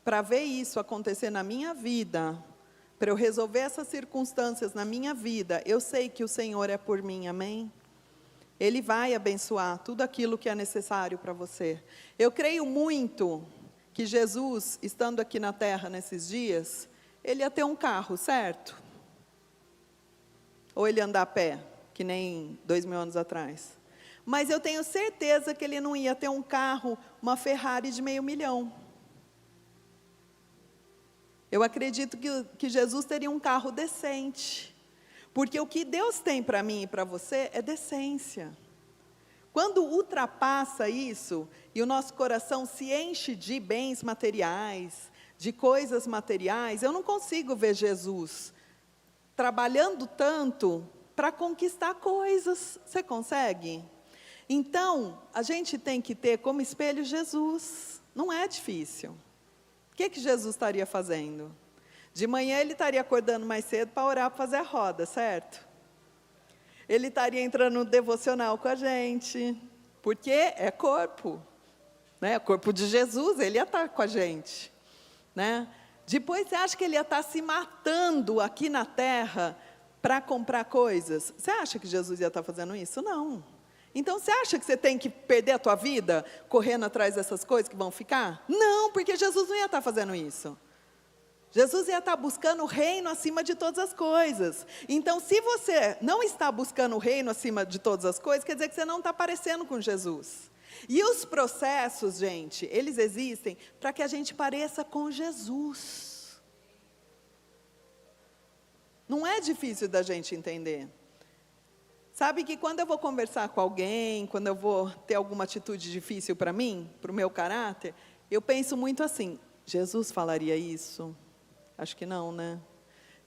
para ver isso acontecer na minha vida, para eu resolver essas circunstâncias na minha vida, eu sei que o Senhor é por mim, amém? Ele vai abençoar tudo aquilo que é necessário para você. Eu creio muito que Jesus, estando aqui na terra nesses dias, ele ia ter um carro, certo? Ou ele ia andar a pé, que nem 2000 anos atrás. Mas eu tenho certeza que ele não ia ter um carro, uma Ferrari de $500 mil. Eu acredito que Jesus teria um carro decente, porque o que Deus tem para mim e para você é decência. Quando ultrapassa isso, e o nosso coração se enche de bens materiais, de coisas materiais, eu não consigo ver Jesus trabalhando tanto para conquistar coisas. Você consegue? Então, a gente tem que ter como espelho Jesus. Não é difícil. O que Jesus estaria fazendo? De manhã ele estaria acordando mais cedo para orar, para fazer a roda, certo? Ele estaria entrando no devocional com a gente, porque é corpo, né? O corpo de Jesus, ele ia estar com a gente, né? Depois você acha que ele ia estar se matando aqui na terra para comprar coisas? Você acha que Jesus ia estar fazendo isso? Não. Então você acha que você tem que perder a tua vida correndo atrás dessas coisas que vão ficar? Não, porque Jesus não ia estar fazendo isso. Jesus ia estar buscando o reino acima de todas as coisas. Então, se você não está buscando o reino acima de todas as coisas, quer dizer que você não está parecendo com Jesus. E os processos, gente, eles existem para que a gente pareça com Jesus. Não é difícil da gente entender. Sabe que quando eu vou conversar com alguém, quando eu vou ter alguma atitude difícil para mim, para o meu caráter, eu penso muito assim, Jesus falaria isso? Acho que não, né?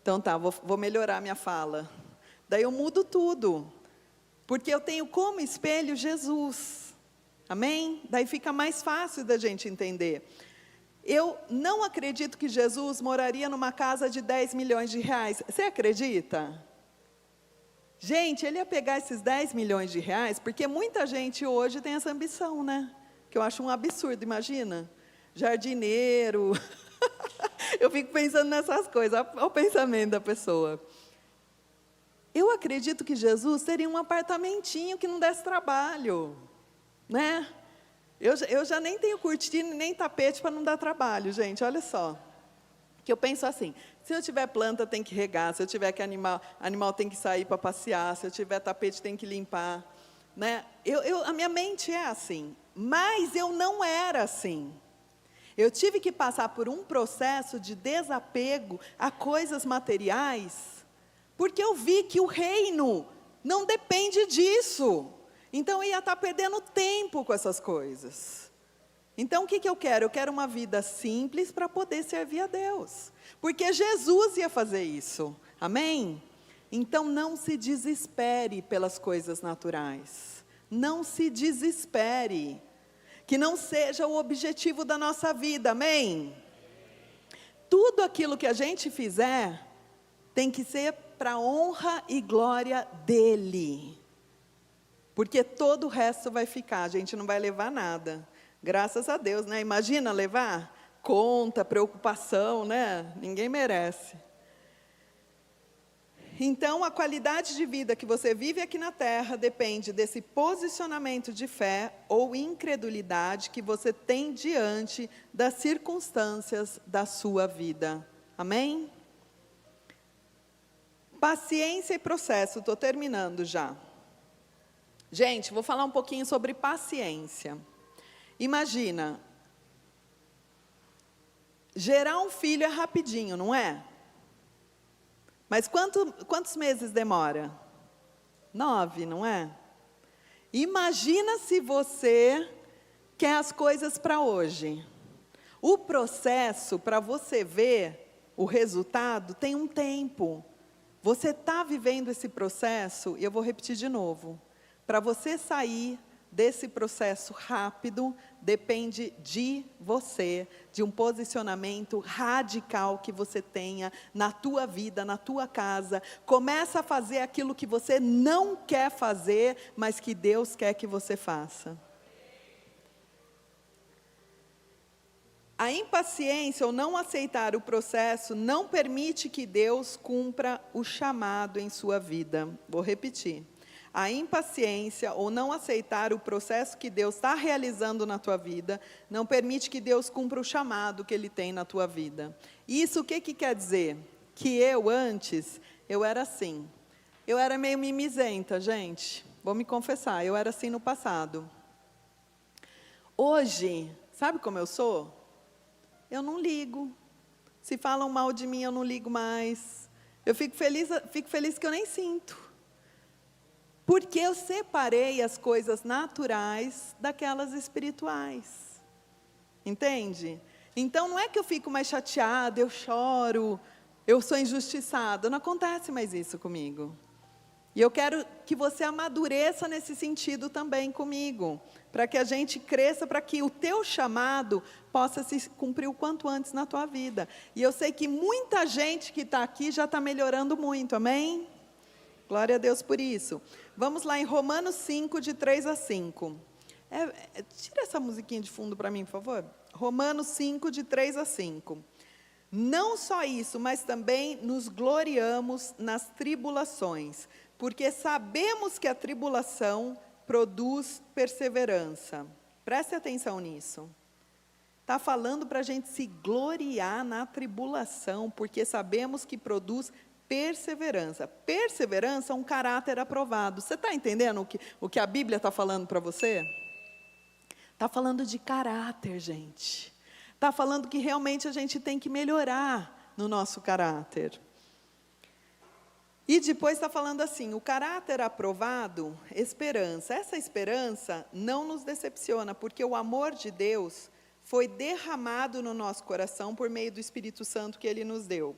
Então tá, vou melhorar minha fala. Daí eu mudo tudo, porque eu tenho como espelho Jesus. Amém? Daí fica mais fácil da gente entender. Eu não acredito que Jesus moraria numa casa de 10 milhões de reais. Você acredita? Gente, ele ia pegar esses 10 milhões de reais, porque muita gente hoje tem essa ambição, né? Que eu acho um absurdo, imagina. Jardineiro. Eu fico pensando nessas coisas, olha o pensamento da pessoa. Eu acredito que Jesus teria um apartamentinho que não desse trabalho, né? Eu já nem tenho cortina, nem tapete para não dar trabalho, gente, olha só. Que eu penso assim, se eu tiver planta tem que regar, se eu tiver que animal tem que sair para passear, se eu tiver tapete tem que limpar, né? A minha mente é assim, mas eu não era assim. Eu tive que passar por um processo de desapego a coisas materiais, porque eu vi que o reino não depende disso. Então eu ia estar perdendo tempo com essas coisas. Então o que eu quero? Eu quero uma vida simples para poder servir a Deus. Porque Jesus ia fazer isso. Amém? Então não se desespere pelas coisas naturais. Não se desespere. Que não seja o objetivo da nossa vida, amém? Tudo aquilo que a gente fizer, tem que ser para a honra e glória dEle. Porque todo o resto vai ficar, a gente não vai levar nada. Graças a Deus, né? Imagina levar conta, preocupação, né? Ninguém merece. Então, a qualidade de vida que você vive aqui na terra depende desse posicionamento de fé ou incredulidade que você tem diante das circunstâncias da sua vida. Amém? Paciência e processo, estou terminando já. Gente, vou falar um pouquinho sobre paciência. Imagina, gerar um filho é rapidinho, não é? Mas quantos meses demora? 9, não é? Imagina se você quer as coisas para hoje. O processo, para você ver o resultado, tem um tempo. Você está vivendo esse processo, e eu vou repetir de novo. Para você sair desse processo rápido, depende de você, de um posicionamento radical que você tenha na tua vida, na tua casa. Começa a fazer aquilo que você não quer fazer, mas que Deus quer que você faça. A impaciência ou não aceitar o processo não permite que Deus cumpra o chamado em sua vida. Vou repetir. A impaciência ou não aceitar o processo que Deus está realizando na tua vida, não permite que Deus cumpra o chamado que Ele tem na tua vida. Isso o que quer dizer? Que antes, eu era assim. Eu era meio mimizenta, gente. Vou me confessar, eu era assim no passado. Hoje, sabe como eu sou? Eu não ligo. Se falam mal de mim, eu não ligo mais. Eu fico feliz que eu nem sinto. Porque eu separei as coisas naturais daquelas espirituais. Entende? Então, não é que eu fico mais chateada, eu choro, eu sou injustiçada. Não acontece mais isso comigo. E eu quero que você amadureça nesse sentido também comigo, para que a gente cresça, para que o teu chamado possa se cumprir o quanto antes na tua vida. E eu sei que muita gente que está aqui já está melhorando muito, amém? Glória a Deus por isso. Vamos lá em Romanos 5, de 3 a 5. Tira essa musiquinha de fundo para mim, por favor. Romanos 5, de 3 a 5. Não só isso, mas também nos gloriamos nas tribulações, porque sabemos que a tribulação produz perseverança. Preste atenção nisso. Está falando para a gente se gloriar na tribulação, porque sabemos que produz perseverança. Perseverança é um caráter aprovado. Você está entendendo o que a Bíblia está falando para você? Está falando de caráter, gente. Está falando que realmente a gente tem que melhorar no nosso caráter. E depois está falando assim, o caráter aprovado, esperança. Essa esperança não nos decepciona, porque o amor de Deus foi derramado no nosso coração por meio do Espírito Santo que Ele nos deu.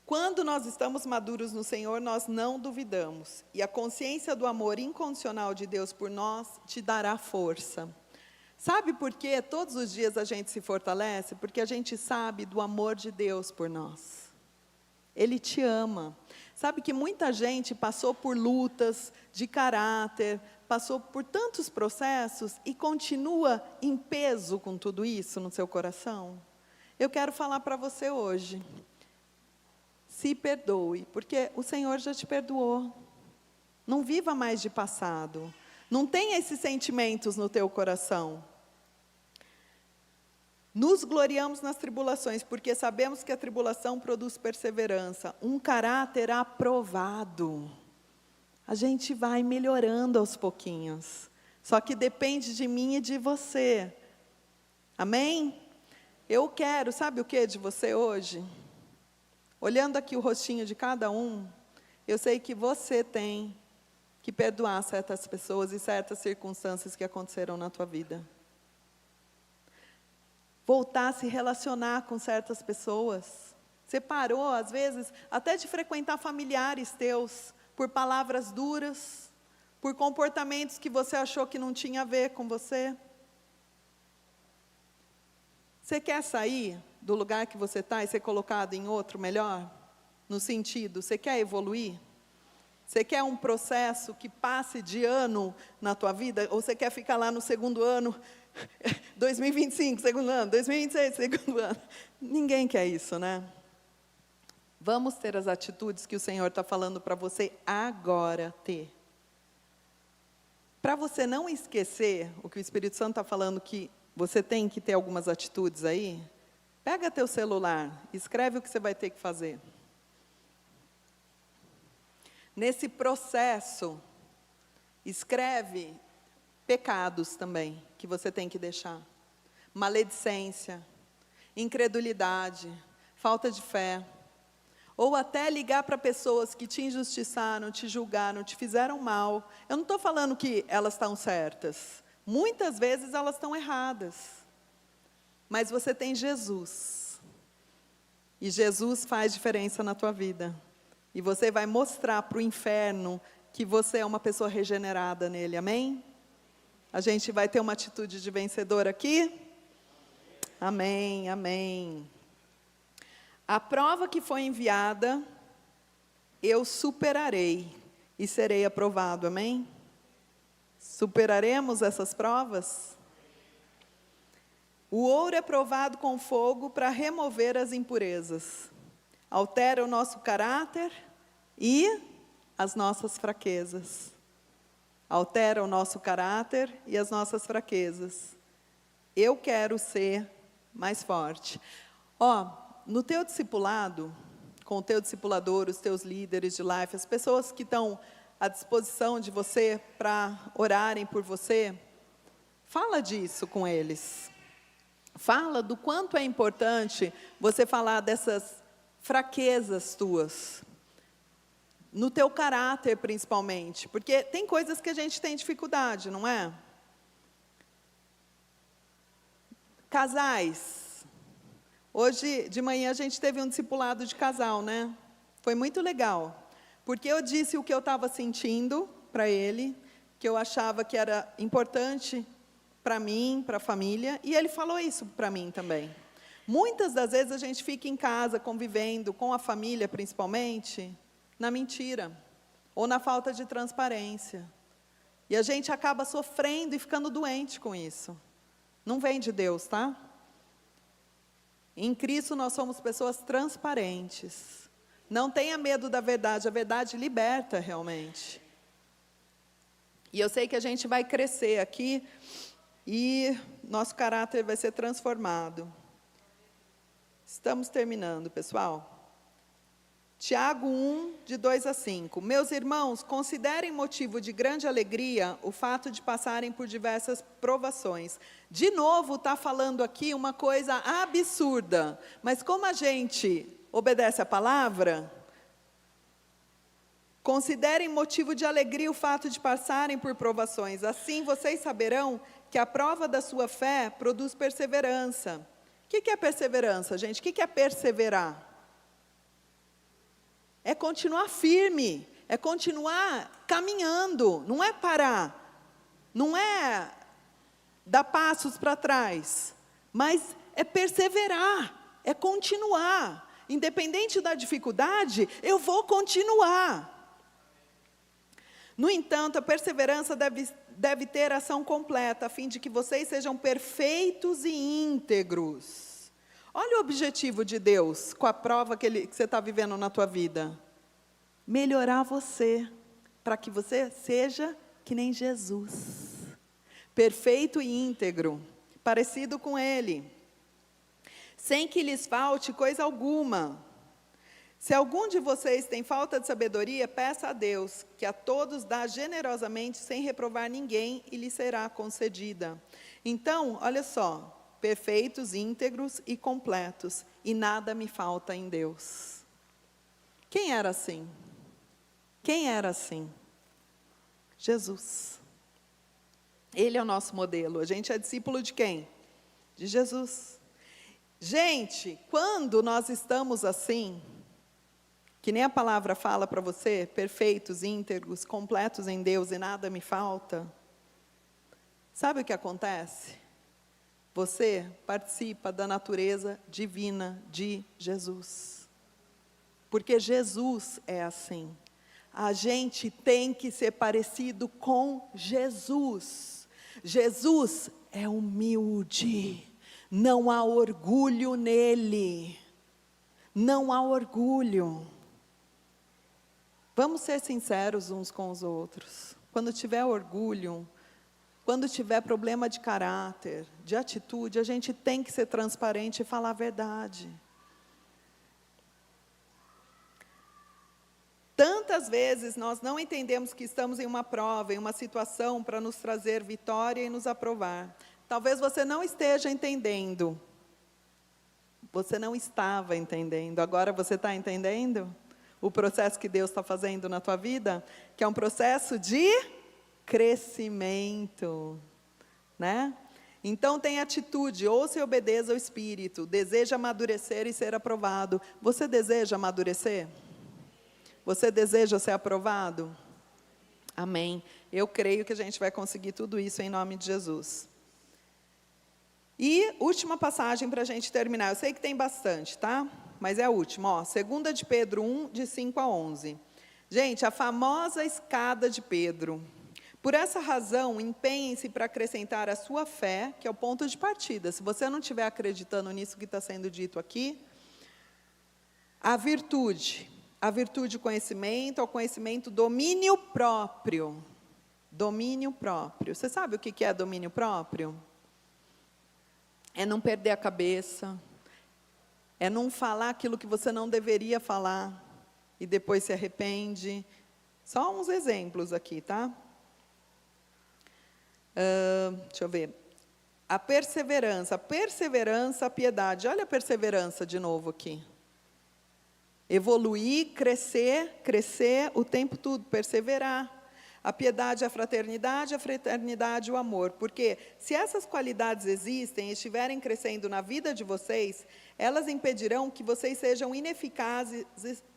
Quando nós estamos maduros no Senhor, nós não duvidamos. E a consciência do amor incondicional de Deus por nós te dará força. Sabe por que todos os dias a gente se fortalece? Porque a gente sabe do amor de Deus por nós. Ele te ama. Sabe que muita gente passou por lutas de caráter, passou por tantos processos e continua em peso com tudo isso no seu coração? Eu quero falar para você hoje. Se perdoe, porque o Senhor já te perdoou. Não viva mais de passado. Não tenha esses sentimentos no teu coração. Nos gloriamos nas tribulações, porque sabemos que a tribulação produz perseverança, um caráter aprovado. A gente vai melhorando aos pouquinhos. Só que depende de mim e de você. Amém? Eu quero, sabe o que de você hoje? Olhando aqui o rostinho de cada um, eu sei que você tem que perdoar certas pessoas e certas circunstâncias que aconteceram na tua vida. Voltar a se relacionar com certas pessoas. Você parou, às vezes, até de frequentar familiares teus, por palavras duras, por comportamentos que você achou que não tinha a ver com você. Você quer sair do lugar que você está e ser colocado em outro melhor? No sentido, você quer evoluir? Você quer um processo que passe de ano na tua vida? Ou você quer ficar lá no segundo ano, 2025, segundo ano, 2026, segundo ano? Ninguém quer isso, né? Vamos ter as atitudes que o Senhor está falando para você agora ter. Para você não esquecer o que o Espírito Santo está falando, que você tem que ter algumas atitudes aí, pega teu celular, escreve o que você vai ter que fazer. Nesse processo, escreve pecados também, que você tem que deixar. Maledicência, incredulidade, falta de fé. Ou até ligar para pessoas que te injustiçaram, te julgaram, te fizeram mal. Eu não estou falando que elas estão certas. Muitas vezes elas estão erradas. Mas você tem Jesus. E Jesus faz diferença na tua vida. E você vai mostrar para o inferno que você é uma pessoa regenerada nele, amém? A gente vai ter uma atitude de vencedor aqui? Amém, amém. A prova que foi enviada, eu superarei e serei aprovado, amém? Superaremos essas provas? O ouro é provado com fogo para remover as impurezas. Altera o nosso caráter e as nossas fraquezas. Altera o nosso caráter e as nossas fraquezas. Eu quero ser mais forte. No teu discipulado, com o teu discipulador, os teus líderes de life, as pessoas que estão à disposição de você para orarem por você, fala disso com eles. Fala do quanto é importante você falar dessas fraquezas tuas. No teu caráter, principalmente. Porque tem coisas que a gente tem dificuldade, não é? Casais. Hoje de manhã a gente teve um discipulado de casal, né? Foi muito legal. porque eu disse o que eu estava sentindo para ele, que eu achava que era importante para mim, para a família, e ele falou isso para mim também. Muitas das vezes a gente fica em casa, convivendo com a família, principalmente, na mentira, ou na falta de transparência. E a gente acaba sofrendo e ficando doente com isso. Não vem de Deus, tá? Em Cristo nós somos pessoas transparentes. Não tenha medo da verdade, a verdade liberta realmente. E eu sei que a gente vai crescer aqui e nosso caráter vai ser transformado. Estamos terminando, pessoal. Tiago 1, de 2 a 5. Meus irmãos, considerem motivo de grande alegria o fato de passarem por diversas provações. De novo, está falando aqui uma coisa absurda. Mas como a gente obedece a palavra, considerem motivo de alegria o fato de passarem por provações. Assim vocês saberão que a prova da sua fé produz perseverança. O que é perseverança, gente? O que é perseverar? É continuar firme, é continuar caminhando, não é parar, não é dar passos para trás, mas é perseverar, é continuar. Independente da dificuldade, eu vou continuar. No entanto, a perseverança deve ter ação completa, a fim de que vocês sejam perfeitos e íntegros. Olha o objetivo de Deus com a prova que você está vivendo na tua vida. Melhorar você, para que você seja que nem Jesus. Perfeito e íntegro, parecido com Ele. Sem que lhes falte coisa alguma. Se algum de vocês tem falta de sabedoria, peça a Deus, que a todos dá generosamente, sem reprovar ninguém, e lhe será concedida. Então, olha só. Perfeitos, íntegros e completos, e nada me falta em Deus. Quem era assim? Quem era assim? Jesus. Ele é o nosso modelo. A gente é discípulo de quem? De Jesus. Gente, quando nós estamos assim, que nem a palavra fala para você, perfeitos, íntegros, completos em Deus e nada me falta, sabe o que acontece? Você participa da natureza divina de Jesus. Porque Jesus é assim. A gente tem que ser parecido com Jesus. Jesus é humilde. Não há orgulho nele. Não há orgulho. Vamos ser sinceros uns com os outros. Quando tiver orgulho, quando tiver problema de caráter, de atitude, a gente tem que ser transparente e falar a verdade. Tantas vezes nós não entendemos que estamos em uma prova, em uma situação para nos trazer vitória e nos aprovar. Talvez você não esteja entendendo. Você não estava entendendo, agora você está entendendo? O processo que Deus está fazendo na tua vida, que é um processo de crescimento, né? Então tem atitude, ouça e obedeça ao Espírito, deseja amadurecer e ser aprovado. Você deseja amadurecer? Você deseja ser aprovado? Amém. Eu creio que a gente vai conseguir tudo isso em nome de Jesus. E última passagem para a gente terminar, eu sei que tem bastante, tá? Mas é a última, ó, 2 de Pedro 1, de 5 a 11. Gente, a famosa escada de Pedro. Por essa razão, empenhem-se para acrescentar a sua fé, que é o ponto de partida. Se você não estiver acreditando nisso que está sendo dito aqui, a virtude conhecimento, ao conhecimento domínio próprio. Domínio próprio. Você sabe o que é domínio próprio? É não perder a cabeça, é não falar aquilo que você não deveria falar, e depois se arrepende. Só uns exemplos aqui, tá? Deixa eu ver. A perseverança, a piedade. Olha a perseverança de novo aqui. Evoluir, crescer o tempo todo, perseverar. A piedade, a fraternidade o amor. Porque se essas qualidades existem e estiverem crescendo na vida de vocês, elas impedirão que vocês sejam ineficazes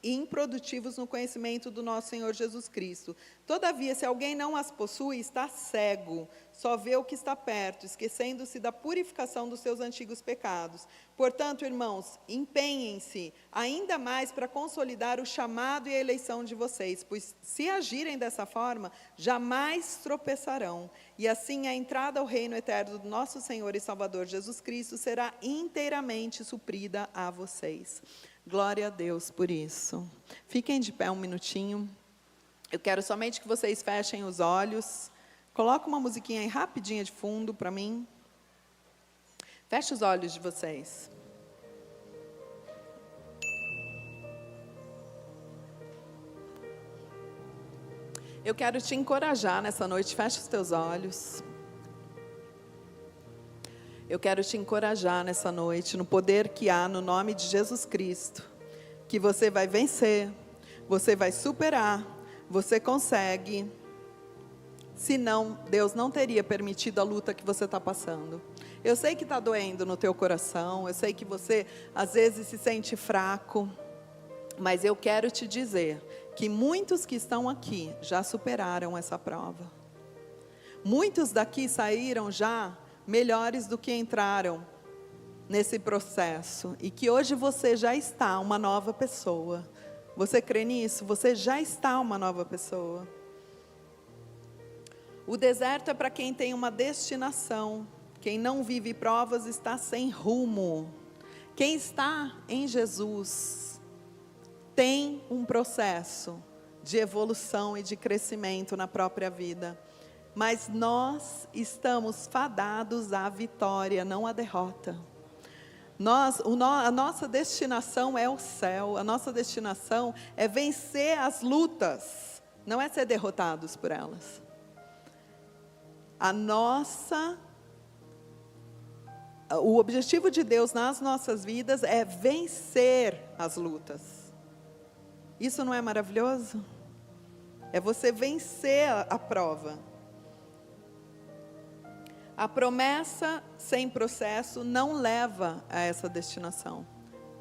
e improdutivos no conhecimento do nosso Senhor Jesus Cristo. Todavia, se alguém não as possui, está cego, só vê o que está perto, esquecendo-se da purificação dos seus antigos pecados. Portanto, irmãos, empenhem-se ainda mais para consolidar o chamado e a eleição de vocês, pois se agirem dessa forma, jamais tropeçarão. E assim a entrada ao reino eterno do nosso Senhor e Salvador Jesus Cristo será inteiramente suprida a vocês. Glória a Deus por isso. Fiquem de pé um minutinho. Eu quero somente que vocês fechem os olhos. Coloca uma musiquinha aí rapidinha de fundo para mim. Feche os olhos de vocês. Eu quero te encorajar nessa noite, feche os teus olhos. Eu quero te encorajar nessa noite, no poder que há no nome de Jesus Cristo, que você vai vencer, você vai superar, você consegue. Senão, Deus não teria permitido a luta que você está passando. Eu sei que está doendo no teu coração, eu sei que você às vezes se sente fraco, mas eu quero te dizer que muitos que estão aqui já superaram essa prova. Muitos daqui saíram já melhores do que entraram nesse processo, e que hoje você já está uma nova pessoa. Você crê nisso? Você já está uma nova pessoa. O deserto é para quem tem uma destinação. Quem não vive provas está sem rumo. Quem está em Jesus tem um processo de evolução e de crescimento na própria vida. Mas nós estamos fadados à vitória, não à derrota. A nossa destinação é o céu. A nossa destinação é vencer as lutas, não é ser derrotados por elas. O objetivo de Deus nas nossas vidas é vencer as lutas. Isso não é maravilhoso? É você vencer a prova. A promessa sem processo não leva a essa destinação.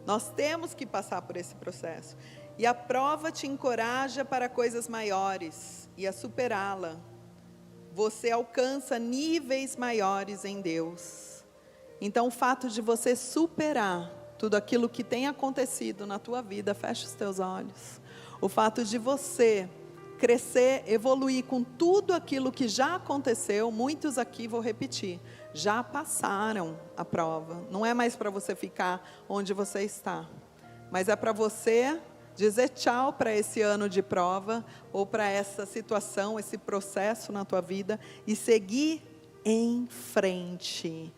Nós temos que passar por esse processo. E a prova te encoraja para coisas maiores e a superá-la. Você alcança níveis maiores em Deus. Então, o fato de você superar tudo aquilo que tem acontecido na tua vida, fecha os teus olhos. O fato de você crescer, evoluir com tudo aquilo que já aconteceu, muitos aqui, vou repetir, já passaram a prova. Não é mais para você ficar onde você está, mas é para você dizer tchau para esse ano de prova, ou para essa situação, esse processo na tua vida, e seguir em frente.